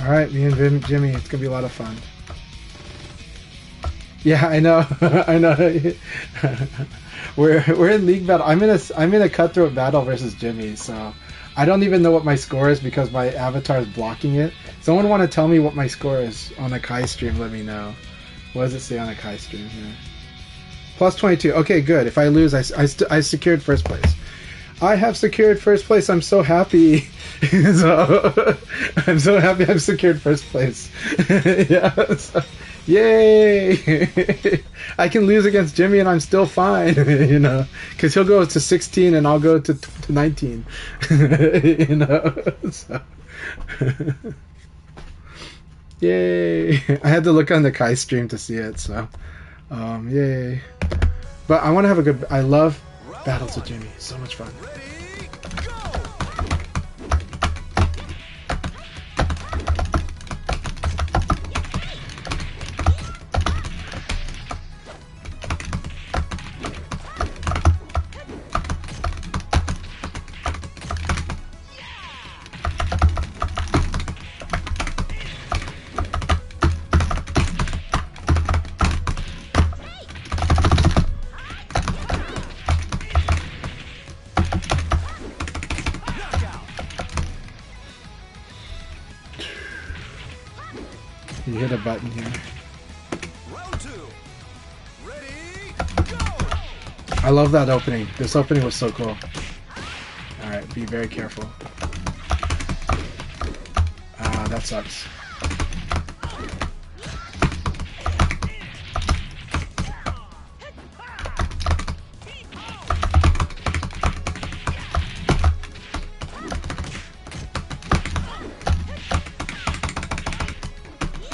All right, me and Jimmy, it's gonna be a lot of fun. Yeah, I know, I know. we're in league battle. I'm in a cutthroat battle versus Jimmy, so I don't even know what my score is because my avatar is blocking it. Someone want to tell me what my score is on Akai stream? Let me know. What does it say on Akai stream here? Plus 22. Okay, good. If I lose, I secured first place. I have secured first place. I'm so happy. So, I'm so happy I've secured first place. Yeah. So, yay! I can lose against Jimmy and I'm still fine, because he'll go to 16 and I'll go to 19. So. Yay! I had to look on the Kai stream to see it, so yay! But I want to have a good. I love battles with Jimmy. So much fun. Ready, go! You hit a button here. Round 2. Ready, go! I love that opening. This opening was so cool. Alright, be very careful. Ah, that sucks.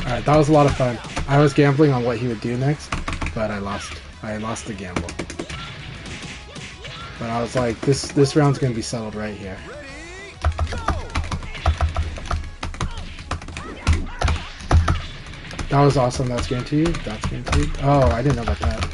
Alright, that was a lot of fun. I was gambling on what he would do next, but I lost. I lost the gamble. But I was like, this round's gonna be settled right here. Ready, go! That was awesome. That's guaranteed. That's guaranteed. Oh, I didn't know about that.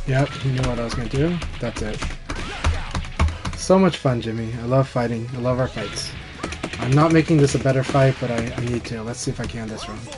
Yep, he knew what I was going to do. That's it. So much fun, Jimmy. I love fighting. I love our fights. I'm not making this a better fight, but I need to. Let's see if I can this round.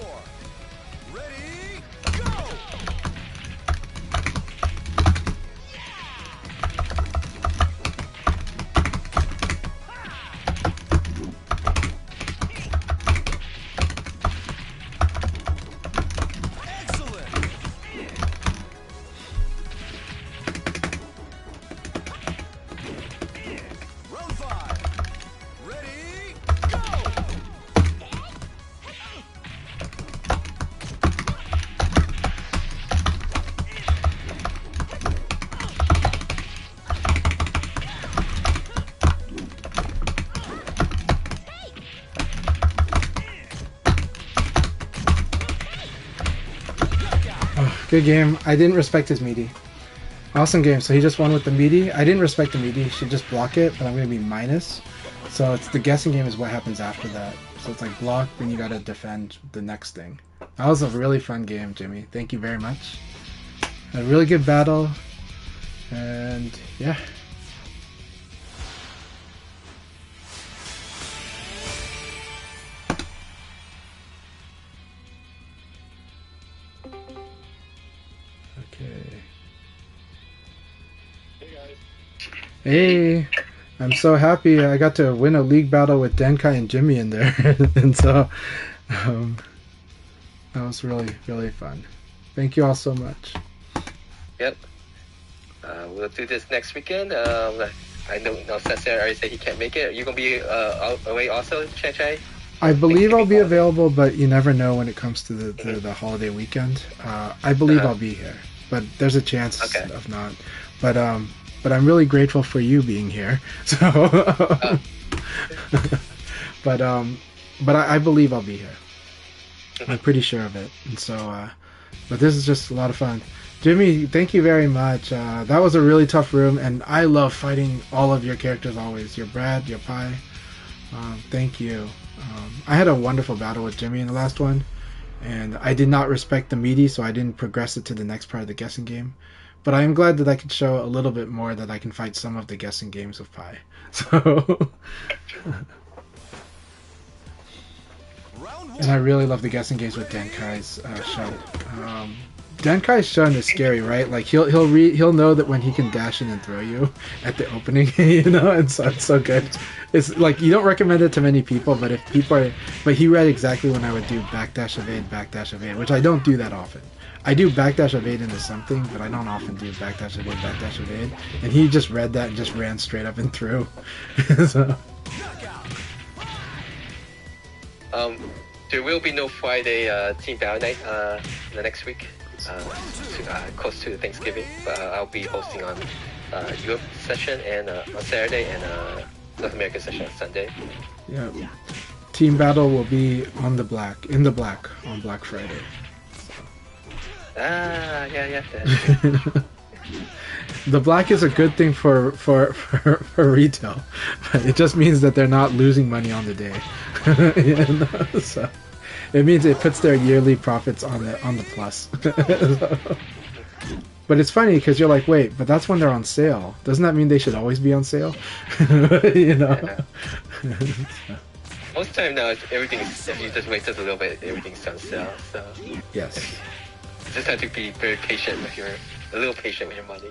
Good game. I didn't respect his meaty. Awesome game. So he just won with the meaty. I didn't respect the meaty. He should just block it, but I'm going to be minus. So it's the guessing game is what happens after that. So it's like block, then you got to defend the next thing. That was a really fun game, Jimmy. Thank you very much. A really good battle. And yeah. Hey, I'm so happy I got to win a league battle with Denkai and Jimmy in there. And so that was really, really fun. Thank you all so much. Yep. We'll do this next weekend. I know Sensei already said he can't make it. Are you going to be away also, Chai? I believe I'll be available, but you never know when it comes to the holiday weekend. I believe I'll be here, but there's a chance of not. But I'm really grateful for you being here. So, but I believe I'll be here. I'm pretty sure of it. And so, but this is just a lot of fun. Jimmy, thank you very much. That was a really tough room, and I love fighting all of your characters always. Your Brad, your Pi. Thank you. I had a wonderful battle with Jimmy in the last one, and I did not respect the meaty, so I didn't progress it to the next part of the guessing game. But I am glad that I could show a little bit more that I can fight some of the guessing games with Pi. So, and I really love the guessing games with Denkai's Shun. Denkai's Shun is scary, right? Like he'll know that when he can dash in and throw you at the opening, you know, and so it's so good. It's like you don't recommend it to many people, but if people are, but he read exactly when I would do backdash evade, which I don't do that often. I do backdash evade into something, but I don't often do backdash evade. And he just read that and just ran straight up and through. So. There will be no Friday Team Battle Night the next week, close to Thanksgiving. But I'll be hosting on Europe session and on Saturday and North American session on Sunday. Yeah. Team Battle will be in the black on Black Friday. Yeah. The black is a good thing for retail. It just means that they're not losing money on the day. You know? So it means it puts their yearly profits on the plus. But it's funny because you're like, wait, but that's when they're on sale. Doesn't that mean they should always be on sale? You know. Yeah. Most of the time now, if you just wait just a little bit, everything's on sale. So yes. Just have to be very patient with a little patient with your money.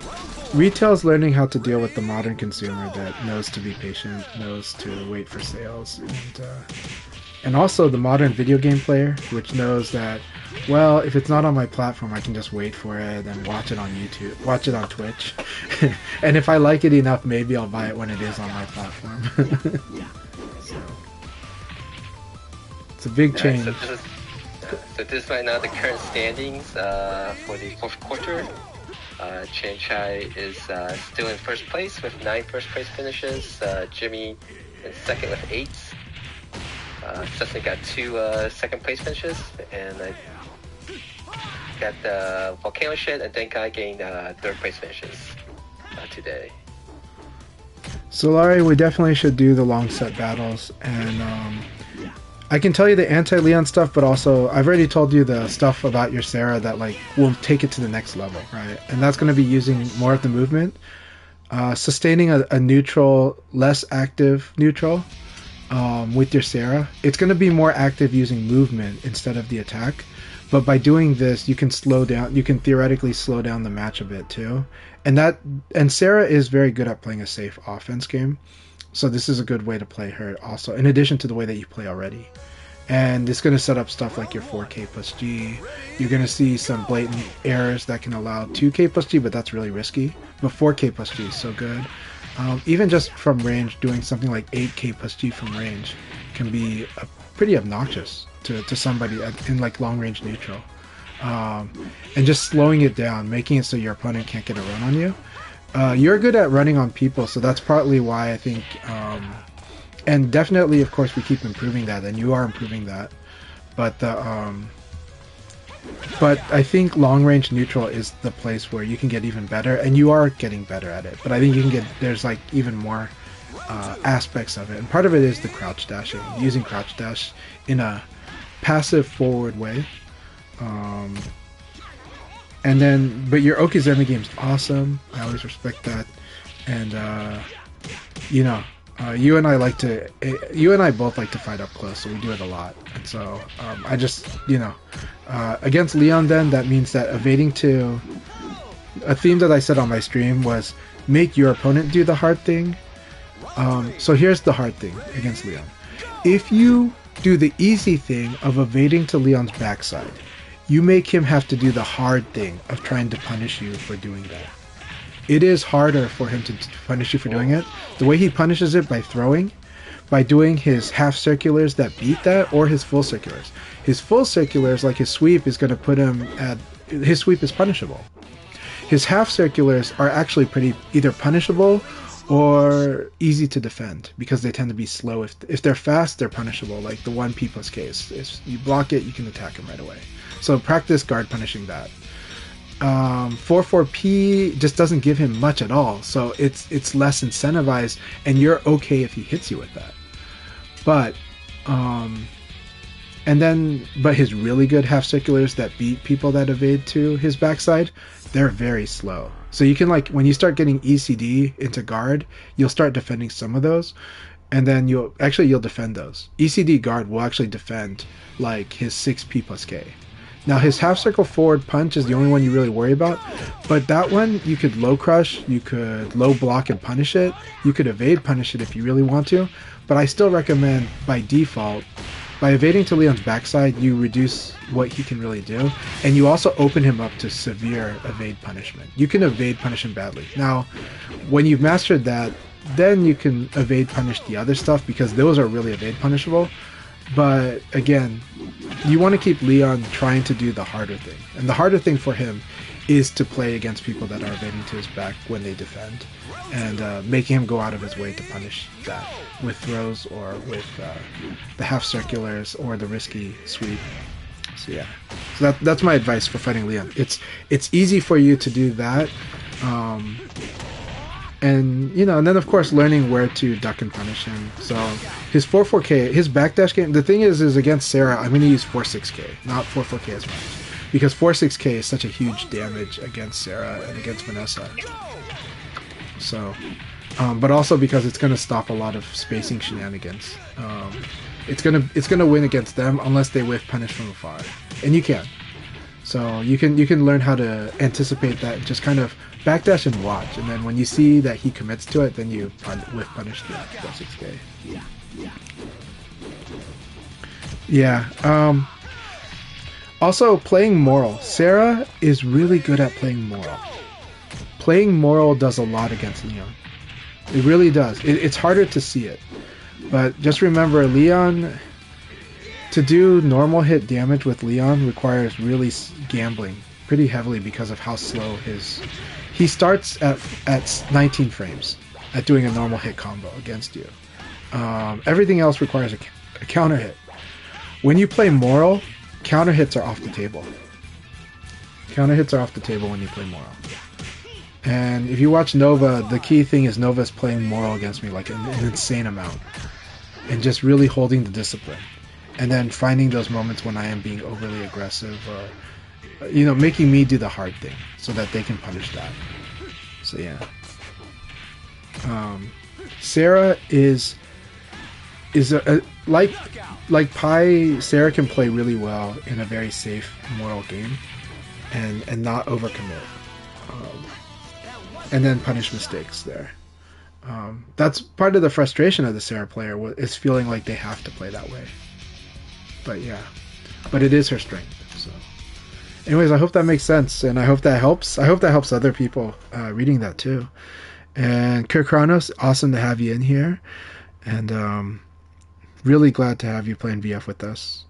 Retail's learning how to deal with the modern consumer that knows to be patient, knows to wait for sales, and also the modern video game player, which knows that, well, if it's not on my platform, I can just wait for it and watch it on YouTube, watch it on Twitch, and if I like it enough, maybe I'll buy it when it is on my platform. So, it's a big change. So this right now the current standings for the fourth quarter. Chen Chai is still in first place with 9 first place finishes. Jimmy in second with 8. Cessna got 2 second place finishes, and got the Volcano Shed, and then Kai gained third place finishes today. Solari, we definitely should do the long set battles, and I can tell you the anti-Leon stuff, but also I've already told you the stuff about your Sarah that like will take it to the next level, right? And that's going to be using more of the movement, sustaining a neutral, less active neutral with your Sarah. It's going to be more active using movement instead of the attack, but by doing this, you can slow down. You can theoretically slow down the match a bit too, and Sarah is very good at playing a safe offense game. So this is a good way to play her also, in addition to the way that you play already. And it's going to set up stuff like your 4K plus G. You're going to see some blatant errors that can allow 2K plus G, but that's really risky. But 4K plus G is so good. Even just from range, doing something like 8K plus G from range can be pretty obnoxious to somebody in like long range neutral. And just slowing it down, making it so your opponent can't get a run on you. You're good at running on people, so that's partly why I think, and definitely, of course, we keep improving that, and you are improving that. But but I think long range neutral is the place where you can get even better, and you are getting better at it. But I think you can there's like even more aspects of it, and part of it is the crouch dashing, using crouch dash in a passive forward way. And then, but your Okizeme game's awesome. I always respect that. And, you know, you and I both like to fight up close, so we do it a lot. And so, I just, you know, against Leon then, that means that evading to, a theme that I said on my stream was, make your opponent do the hard thing. So here's the hard thing against Leon. If you do the easy thing of evading to Leon's backside, you make him have to do the hard thing of trying to punish you for doing that. It is harder for him to punish you for doing it. The way he punishes it by throwing, by doing his half circulars that beat that, or his full circulars. His full circulars, like his sweep, is going to put him at... His sweep is punishable. His half circulars are actually pretty either punishable or easy to defend, because they tend to be slow. If they're fast, they're punishable, like the 1P plus K. If you block it, you can attack him right away. So practice guard punishing that. 4-4P just doesn't give him much at all, so it's less incentivized, and you're okay if he hits you with that. But but his really good half circulars that beat people that evade to his backside, they're very slow. So you can, like, when you start getting ECD into guard, you'll start defending some of those, and then you'll defend those. ECD guard will actually defend like his 6P plus K. Now his half circle forward punch is the only one you really worry about, but that one you could low crush, you could low block and punish it, you could evade punish it if you really want to, but I still recommend by default, by evading to Leon's backside, you reduce what he can really do, and you also open him up to severe evade punishment. You can evade punish him badly. Now, when you've mastered that, then you can evade punish the other stuff, because those are really evade punishable. But again, you want to keep Leon trying to do the harder thing. And the harder thing for him is to play against people that are evading to his back when they defend, and making him go out of his way to punish that with throws or with the half circulars or the risky sweep. So yeah, so that's my advice for fighting Leon. It's easy for you to do that, and you know, and then of course learning where to duck and punish him. So his 4-4K, his backdash game. The thing is against Sarah, I'm going to use 4-6K, not 4-4K as much, because 4-6K is such a huge damage against Sarah and against Vanessa. So, but also because it's going to stop a lot of spacing shenanigans. It's gonna win against them unless they whiff punish from afar, and you can. So you can learn how to anticipate that and just kind of backdash and watch, and then when you see that he commits to it, then you whiff punish the 4-6K. Yeah. Also, playing Moral. Sarah is really good at playing Moral. Playing Moral does a lot against Leon. It really does. It's harder to see it. But just remember, Leon, to do normal hit damage with Leon requires really gambling pretty heavily because of how slow he starts at 19 frames at doing a normal hit combo against you. Everything else requires a counter hit. When you play Moral, counter hits are off the table. Counter hits are off the table when you play Moral. And if you watch Nova, the key thing is Nova's playing Moral against me like an insane amount. And just really holding the discipline. And then finding those moments when I am being overly aggressive or, making me do the hard thing so that they can punish that. So yeah. Sarah is like Pi. Sarah can play really well in a very safe Moral game and not overcommit. And then punish mistakes there. That's part of the frustration of the Sarah player is feeling like they have to play that way. But yeah, but it is her strength. So, anyways, I hope that makes sense, and I hope that helps. I hope that helps other people reading that too. And Kirk Kronos, awesome to have you in here, and really glad to have you playing VF with us.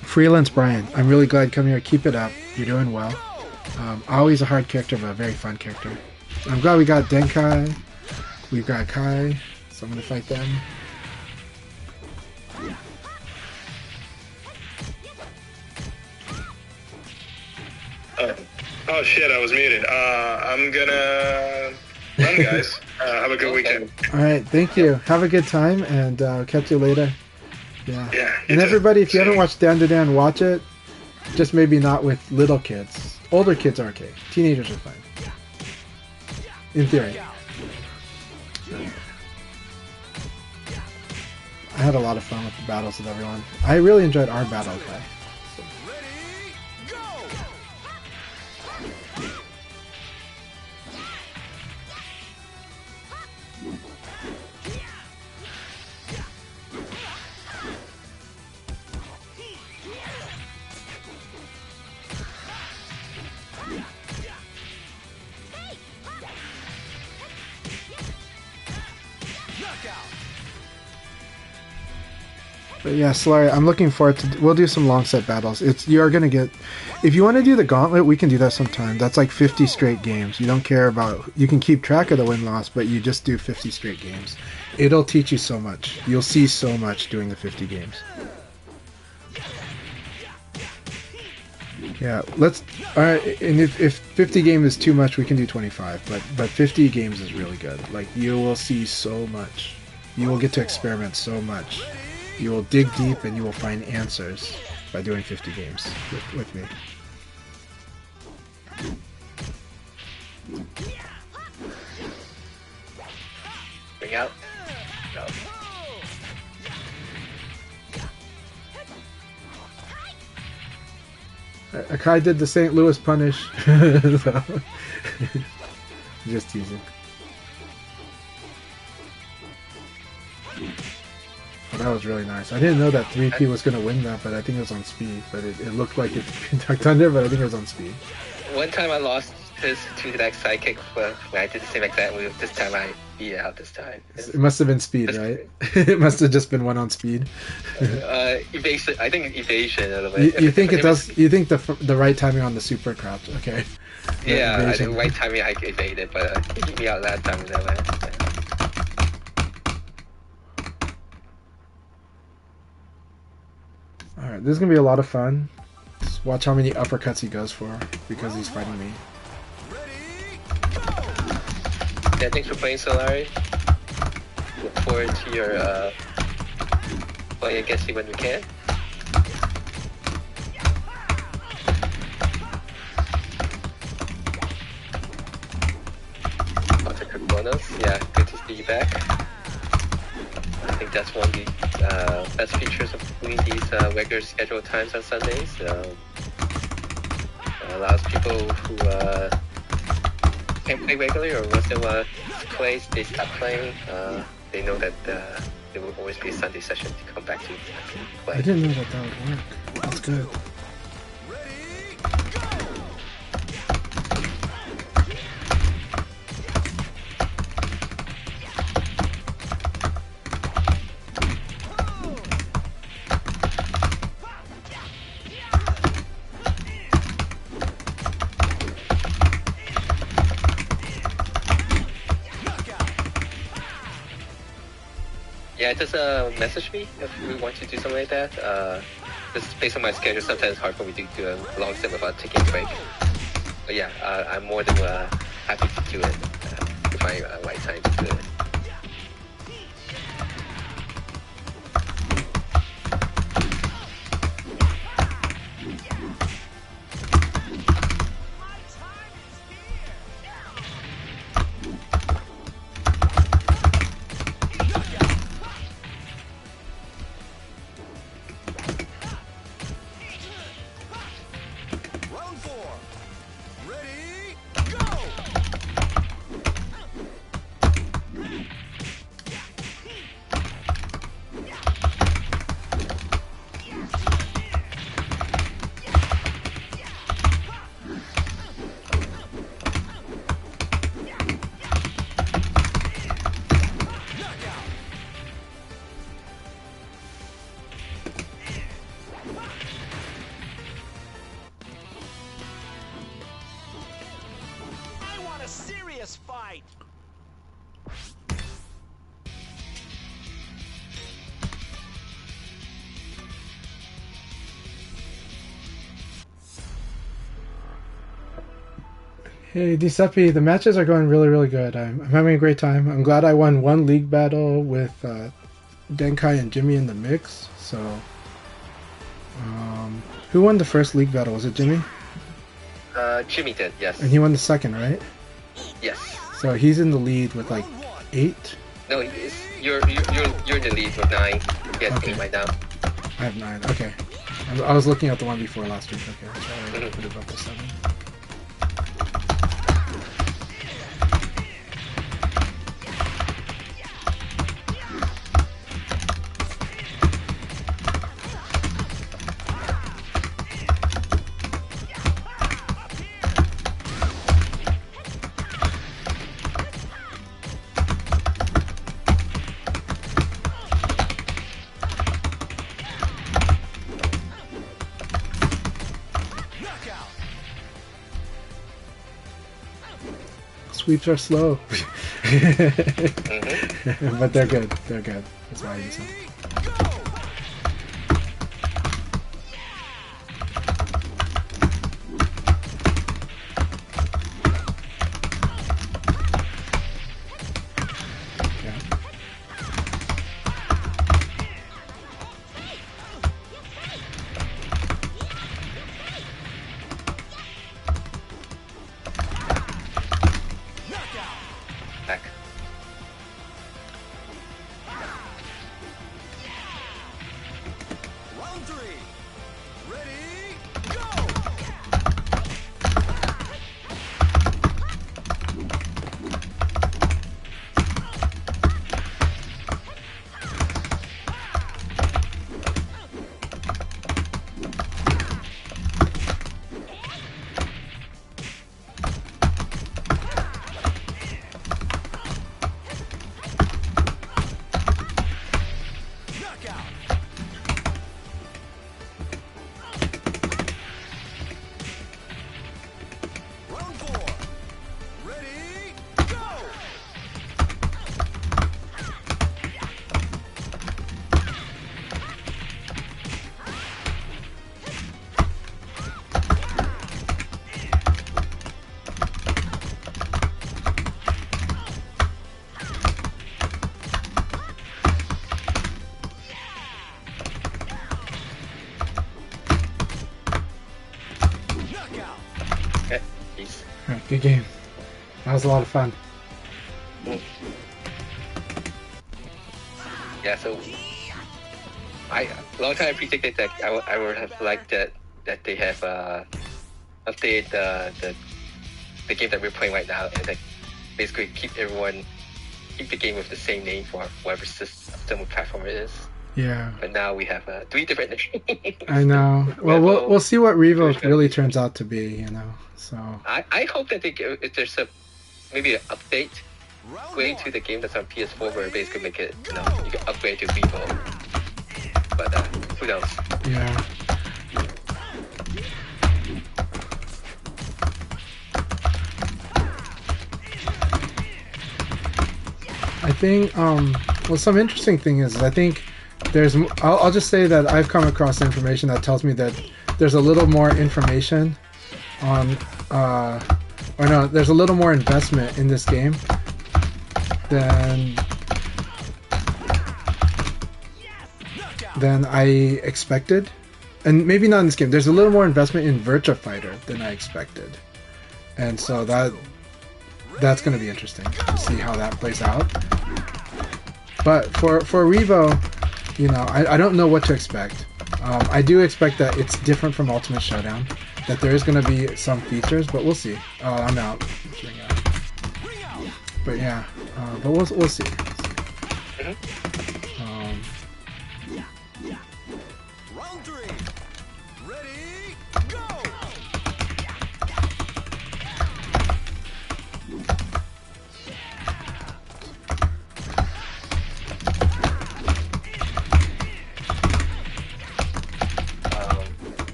Freelance Brian, I'm really glad you come here. Keep it up. You're doing well. Always a hard character, but a very fun character. I'm glad we got Denkai. We've got Akai, so I'm going to fight them. Oh shit, I was muted. I'm gonna run, guys. Have a good weekend. Alright, thank you. Have a good time, and catch you later. Yeah. And everybody, if you haven't watched Dan to Dan, watch it. Just maybe not with little kids. Older kids are okay. Teenagers are fine. In theory. I had a lot of fun with the battles with everyone. I really enjoyed our battle, Kai. But yeah, Solari, I'm looking forward to. We'll do some long set battles. You are gonna get. If you want to do the gauntlet, we can do that sometime. That's like 50 straight games. You don't care about. You can keep track of the win loss, but you just do 50 straight games. It'll teach you so much. You'll see so much doing the 50 games. Yeah, let's. All right, and if 50 games is too much, we can do 25. But 50 games is really good. Like you will see so much. You will get to experiment so much. You will dig deep and you will find answers by doing 50 games with me. Bring out. No. Akai did the St. Louis punish. So, just teasing. Oh, that was really nice. I didn't know that 3P was going to win that, but I think it was on speed. But it looked like it ducked under, but I think it was on speed. One time I lost to that sidekick when I did the same exact move. This time I beat it out this time. It must have been speed, right? It must have just been one on speed. Evasion. I think evasion a little bit. You think it does? You think the right timing on the super crouch? Okay. Yeah, I think right timing I evaded, but it beat me out last time. Alright, this is going to be a lot of fun. Just watch how many uppercuts he goes for, because he's fighting me. Yeah, thanks for playing, Solari. Look forward to your playing against you when we can. Dr. Bonus, yeah, good to see you back. I think that's one of the best features of doing these regular scheduled times on Sundays. Allows people who can't play regularly or once they want to play, they stop playing. They know that there will always be a Sunday session to come back to play. I didn't know that would work. That's good. Yeah, just message me if you want to do something like that. just based on my schedule, sometimes it's hard for me to do a long set without taking a break. But yeah, I'm more than happy to do it to find right time to do it. Round 4. Ready, go! I want a serious fight. Hey, Giuseppe, the matches are going really, really good. I'm having a great time. I'm glad I won one league battle with Denkai and Jimmy in the mix. So, who won the first league battle? Was it Jimmy? Jimmy did, yes. And he won the second, right? Yes. So he's in the lead with like 8. No, you're in the lead with 9. He has Okay. 8 right now. I have 9. Okay. I was looking at the one before last week. Okay, so I put it up to 7. Knockout. Sweeps are slow, Mm-hmm. but they're good. They're good. That's why I use them. Go! Yeah. Knockout. Back. Round 3. Ready, go! Knockout. Round 4. Ready, go! Knockout. Okay. Peace. Alright, good game. That was a lot of fun. Yeah, so I long time I predicted that I would have liked that they have updated the game that we're playing right now, and like basically keep the game with the same name for whatever system or platform it is. Yeah, But now we have 3 different names. I know. Well, Revo, we'll see what Revo Fusion. really turns out to be, you know. So I hope that if there's maybe an update Round way 1. to the game that's on PS4 where basically make it, you know, you can upgrade to Vivo. But who knows? yeah, I think well, some interesting thing is I think I'll just say that I've come across information that tells me that there's a little more information on, or no, there's a little more investment in this game than I expected. And maybe not in this game. There's a little more investment in Virtua Fighter than I expected. And so that's going to be interesting to see how that plays out. But for Revo, you know, I don't know what to expect. I do expect that it's different from Ultimate Showdown, that there is going to be some features, but we'll see. Oh, I'm out. But yeah, but we'll see. Round 3. Ready, go!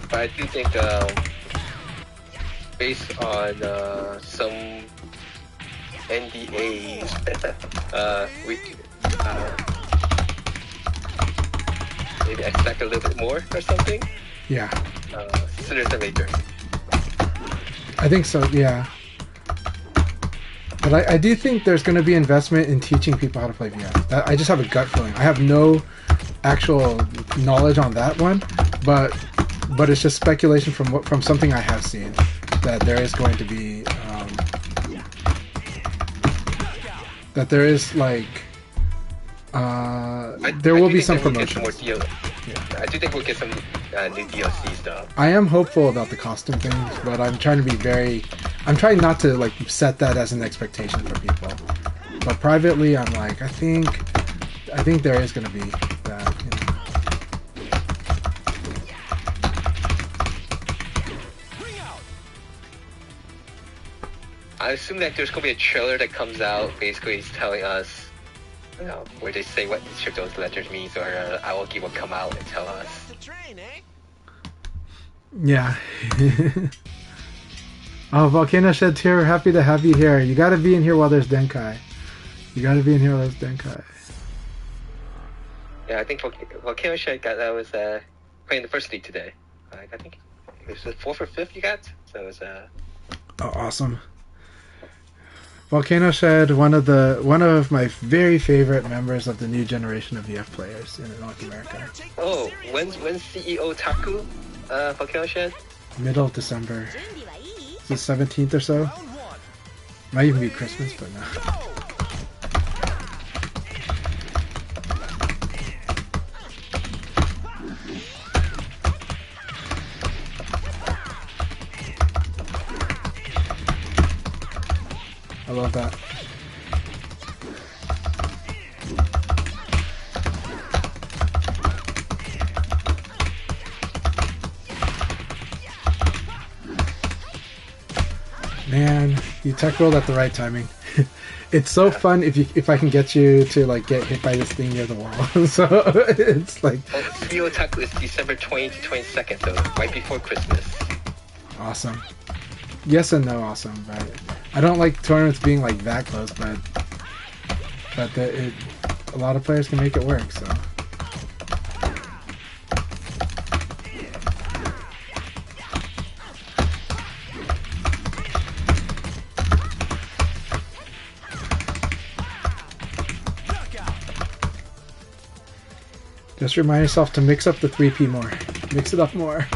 But I do think, based on some NDAs, we maybe expect a little bit more or something. Yeah. Sooner than later. I think so, yeah. But I do think there's going to be investment in teaching people how to play VF. I just have a gut feeling. I have no actual knowledge on that one, but it's just speculation from something I have seen that there is going to be that there is like there will be some promotions. Yeah. I do think we'll get some new DLC stuff. I am hopeful about the costume things, but I'm trying trying not to like set that as an expectation for people. But privately, I'm like, I think there is going to be that. You know. I assume that there's going to be a trailer that comes out, basically telling us, you know, where they say what each of those letters means, or Aoki will come out and tell us. The train, eh? Yeah. Oh, Volcano Shed Tear, happy to have you here. You gotta be in here while there's Denkai. Yeah, I think Volcano Shed was playing the first league today. I think it was the 4th or 5th you got, so it was Oh, awesome. Volcano Shed, one of my very favorite members of the new generation of VF players in North America. Oh, when's CEO Taku Volcano Shed? Middle of December. It's the 17th or so. Might even be Christmas, but no. I love that. Man, you tech rolled at the right timing. It's so fun if I can get you to like get hit by this thing near the wall. So it's like. CEO Taku is December 20 to 22nd, so right before Christmas. Awesome. Yes and no, awesome, right? I don't like tournaments being like that close, but a lot of players can make it work. So just remind yourself to mix up the 3P more. Mix it up more.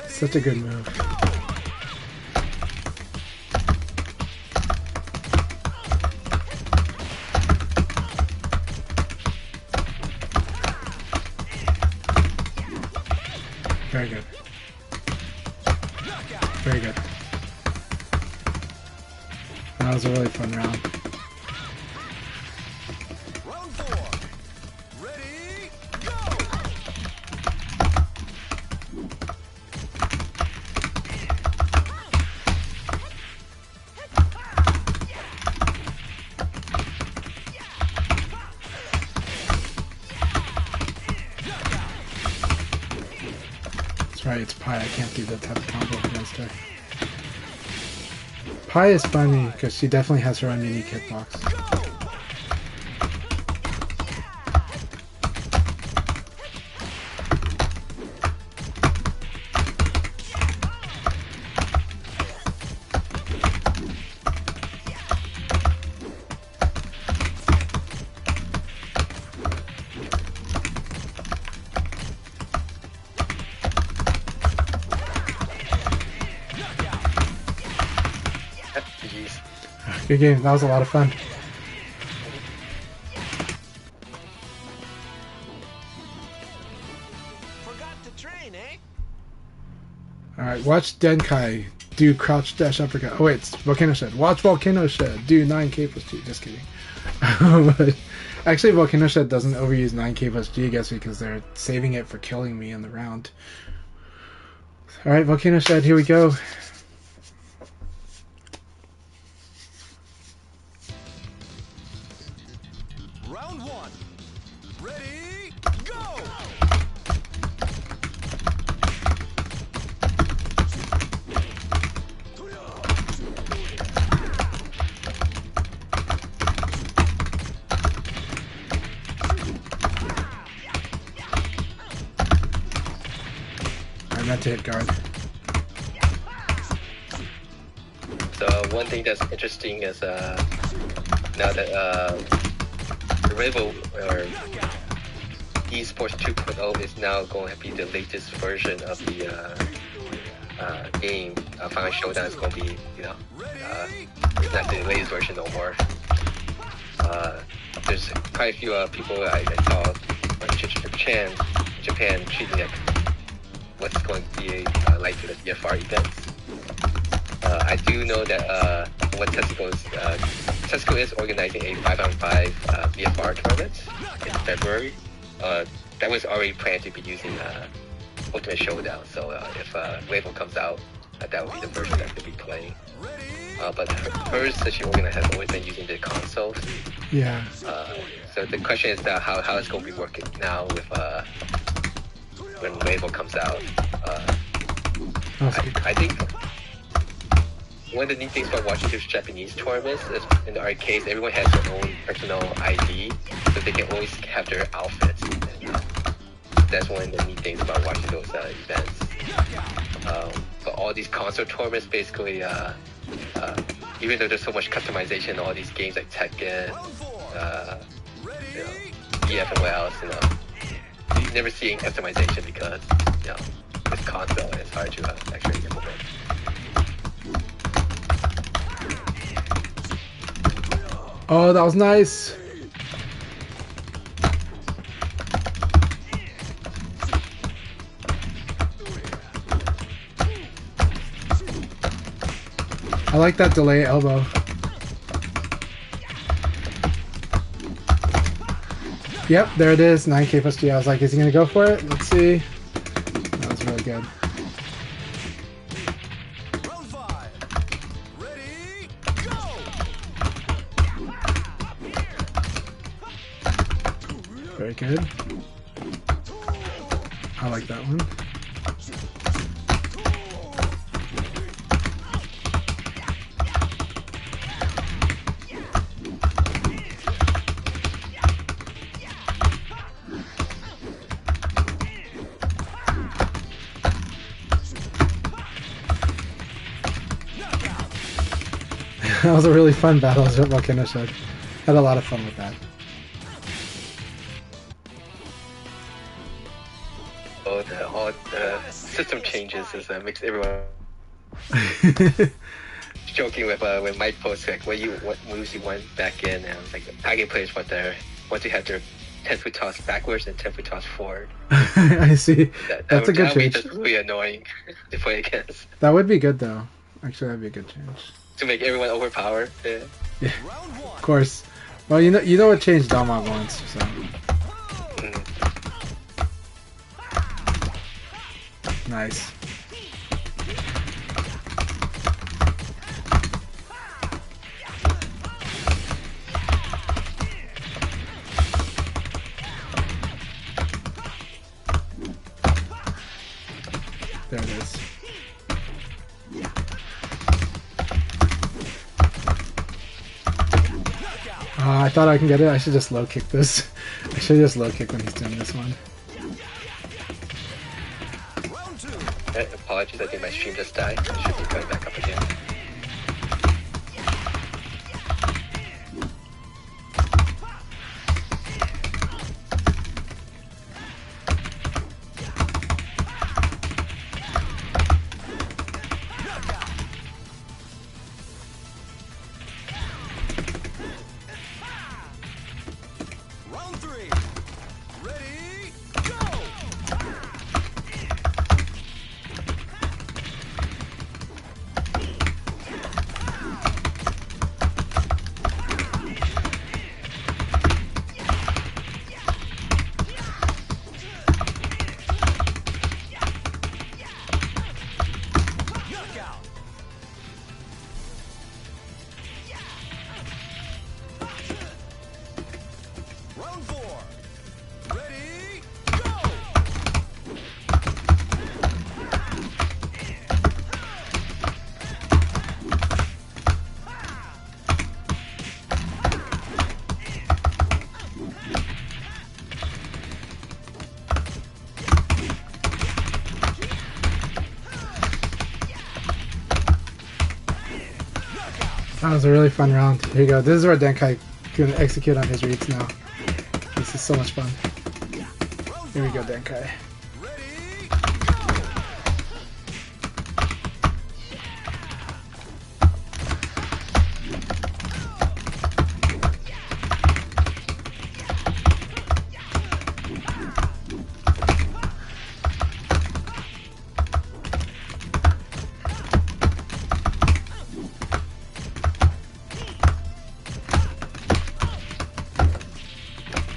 Such a good move. Very good. Very good. That was a really fun round. Round 4. Ready, go! That's right, it's Pi. I can't do that type of combo against her. Pi is funny because she definitely has her own unique hitbox. Good game. That was a lot of fun. Forgot to train, eh? Alright, watch Denkai do crouch dash uppercut. Oh wait, it's Volcano Shed. Watch Volcano Shed do 9k plus G. Just kidding. But actually, Volcano Shed doesn't overuse 9k plus G against me because they're saving it for killing me in the round. Alright, Volcano Shed, here we go. Round one. Ready, go! I meant to hit guard. So one thing that's interesting is now that Revo or Esports 2.0 is now going to be the latest version of the game. Final Showdown is going to be, it's not the latest version no more. There's quite a few people I saw on Japan treating it what's going to be like for the VFR events. I do know that what Tesco is organizing a 5-on-5 VFR tournament in February. That was already planned to be using Ultimate Showdown, so if Label comes out, that will be the version that they'll be playing. But hers that she organized has always been using the consoles. Yeah. So the question is that how it's going to be working now with when Label comes out. I think one of the neat things about watching those Japanese tournaments is in the arcades, everyone has their own personal ID, so they can always have their outfits. And, that's one of the neat things about watching those events. But all these console tournaments, basically, even though there's so much customization in all these games like Tekken, VF5US, you never see any customization because, it's console and it's hard to actually implement. Oh, that was nice. I like that delay elbow. Yep, there it is. 9k plus G. I was like, is he going to go for it? Let's see. That was really good. Round five. Ready, go! Very good. I like that one. That was a really fun battle, is what Volcano said. Had a lot of fun with that. All the system changes makes everyone joking with when Mike posts like what moves you want back in, and I was like, Akai players want to have their 10-foot toss backwards and 10-foot toss forward. I see. That's a good change. That's really annoying to play against. That would be good though. Actually, that'd be a good change. To make everyone overpowered. Yeah, of course. Well, you know what changed Dalmont wants, so. Nice. There it is. I thought I can get it. I should just low kick this. I should just low kick when he's doing this one. Apologies, I think my stream just died. It should be coming back up again. That was a really fun round. Here you go. This is where Denkai can execute on his reads now. This is so much fun. Here we go, Denkai.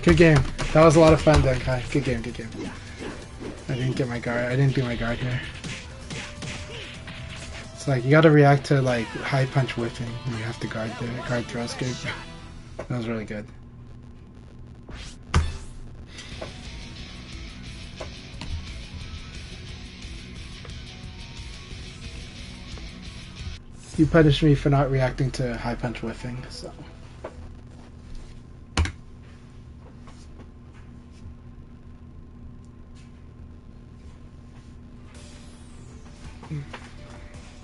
Good game. That was a lot of fun, Denkai. Good game, good game. I didn't get my guard. I didn't do my guard here. It's like you gotta react to like high punch whiffing. You have to guard the guard throw escape. That was really good. You punished me for not reacting to high punch whiffing, so.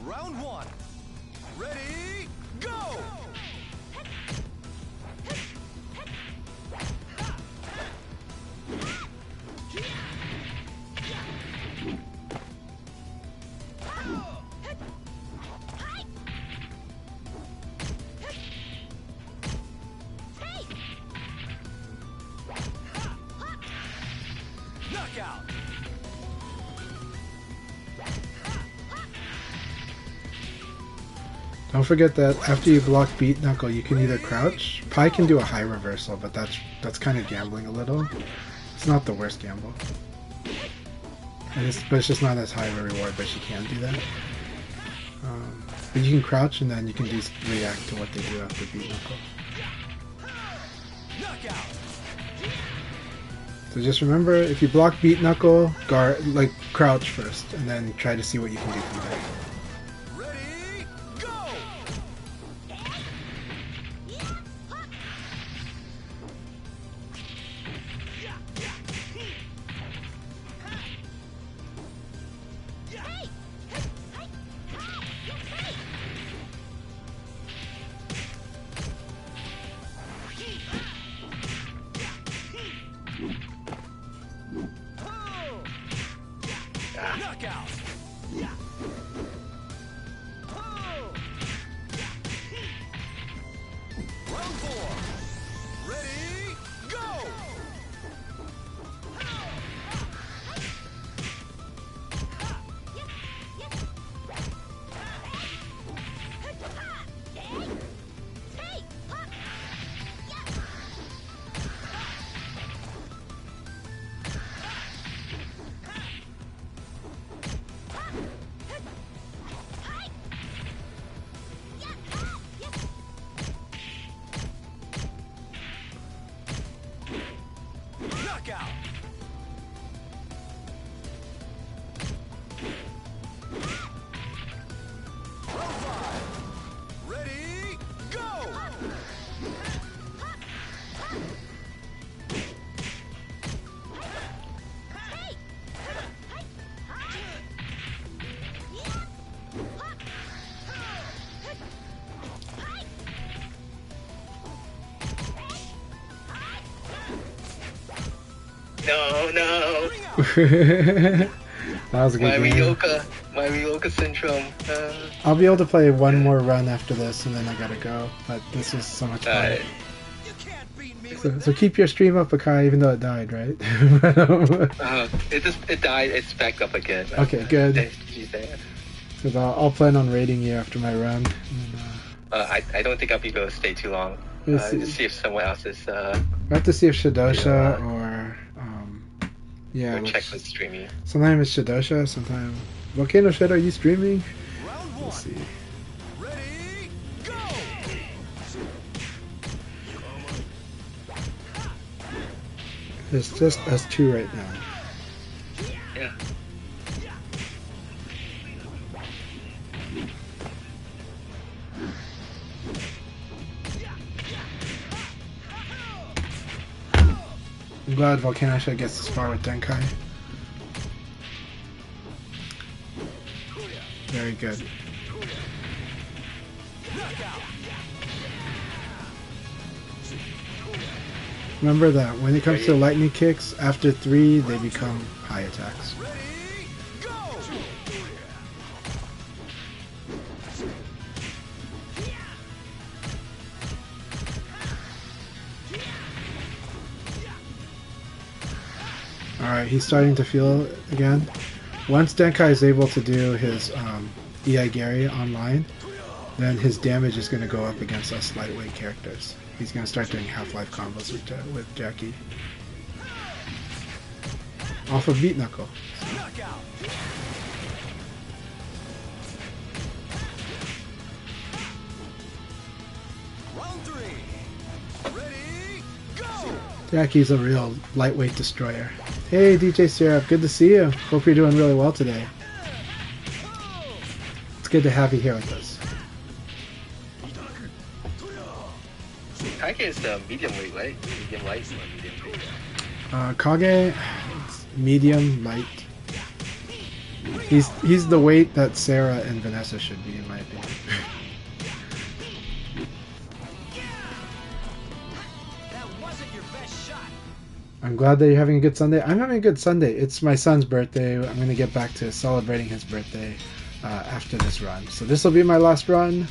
Round one. Ready, go! Knockout! Don't forget that after you block beat knuckle, you can either crouch. Pi can do a high reversal, but that's kind of gambling a little. It's not the worst gamble, but it's just not as high of a reward. But you can do that. But you can crouch and then you can just react to what they do after beat knuckle. So just remember, if you block beat knuckle, guard like crouch first, and then try to see what you can do from there. Knockout! Round four. Ready, go! Knockout! Round five. Ready, go! No. That was a good game. My Ryoka syndrome. I'll be able to play one more run after this, and then I gotta go. But this was so much fun. Alright. You can't beat me So keep your stream up, Akai, even though it died, right? It died. It's back up again. Okay, good. She's there. Because I'll plan on raiding you after my run. And, I don't think I'll be able to stay too long. Let's see. Just see if someone else is. I have to see if Shadosha or yeah. Or check who's streaming. Sometimes it's Shadosha. Sometimes Volcano Shed. Are you streaming? Round one. Let's see. Ready, go! It's just us two right now. Yeah. I'm glad Volcano Shed gets this far with Denkai. Very good. Knockout! Remember that when it comes to lightning kicks, after 3 they become high attacks. Alright, he's starting to feel it again. Once Denkai is able to do his EI Gary online, then his damage is going to go up against us lightweight characters. He's going to start doing half-life combos with Jackie. Off of Beat Knuckle. Jackie's a real lightweight destroyer. Hey DJ Syrup, good to see you. Hope you're doing really well today. It's good to have you here with us. Kage is medium weight, right? Medium light or medium weight? Kage, it's medium light. He's the weight that Sarah and Vanessa should be, in my opinion. I'm glad that you're having a good Sunday. I'm having a good Sunday. It's my son's birthday. I'm going to get back to celebrating his birthday after this run. So this will be my last run.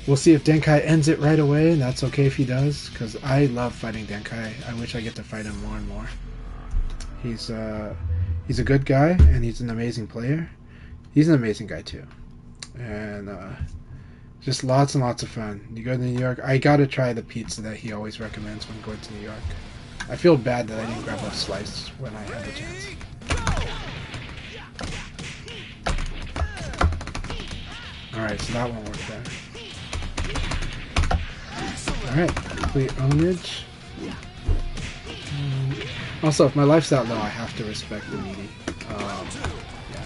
We'll see if Denkai ends it right away, and that's okay if he does, because I love fighting Denkai. I wish I get to fight him more and more. He's a good guy, and he's an amazing player. He's an amazing guy, too. And just lots and lots of fun. You go to New York, I got to try the pizza that he always recommends when going to New York. I feel bad that I didn't grab a slice when I had the chance. Alright, so that won't work there. Alright, complete ownage. Also, if my life's that low, I have to respect the meaty. Yeah.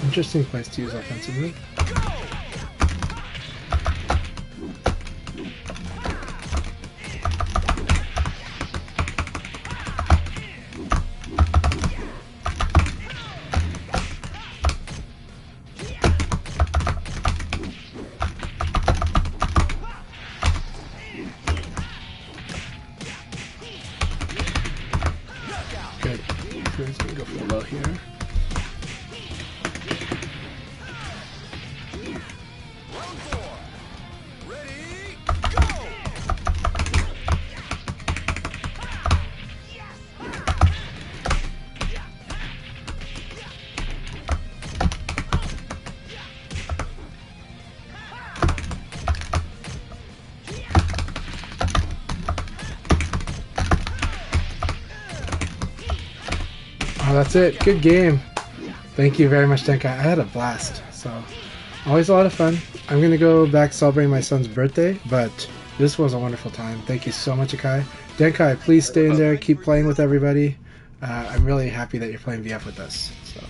Interesting place to use offensively. Good. He's gonna go for the low here. Oh, that's it. Good game. Thank you very much, Denkai. I had a blast. So, always a lot of fun. I'm going to go back celebrating my son's birthday, but this was a wonderful time. Thank you so much, Akai. Denkai, please stay in there. Keep playing with everybody. I'm really happy that you're playing VF with us. So,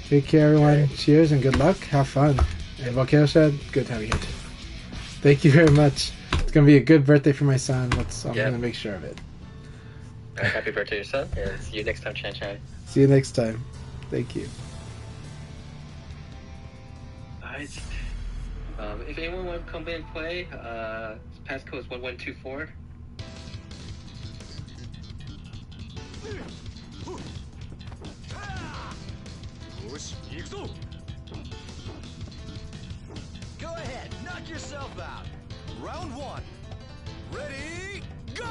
take care, everyone. Cheers and good luck. Have fun. And Volcano Shed, good to have you here. Thank you very much. It's going to be a good birthday for my son. I'm going to make sure of it. Happy birthday, your son, and see you next time, Chan Chan. See you next time. Thank you. Alright. If anyone wants to come in and play, passcode is 1124. Go ahead, knock yourself out. Round 1. Ready, go!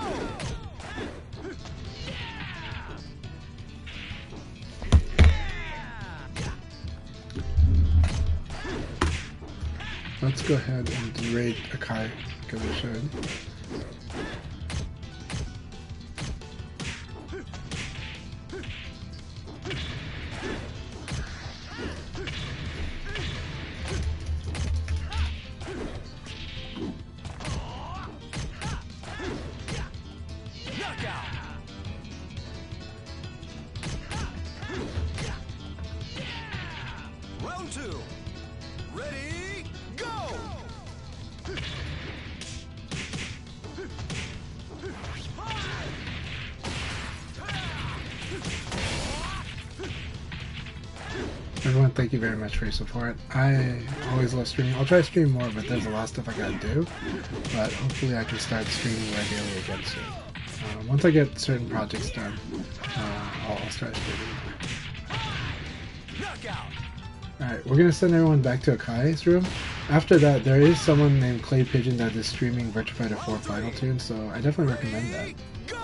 Let's go ahead and raid Akai, because we should. Round 2. Ready, go! Everyone, thank you very much for your support. I always love streaming. I'll try to stream more, but there's a lot of stuff I gotta do. But hopefully I can start streaming regularly again soon. Once I get certain projects done, I'll start streaming. Alright, we're gonna send everyone back to Akai's room. After that, there is someone named Clay Pigeon that is streaming Virtua Fighter 4 Final Tune, so I definitely recommend that. Go!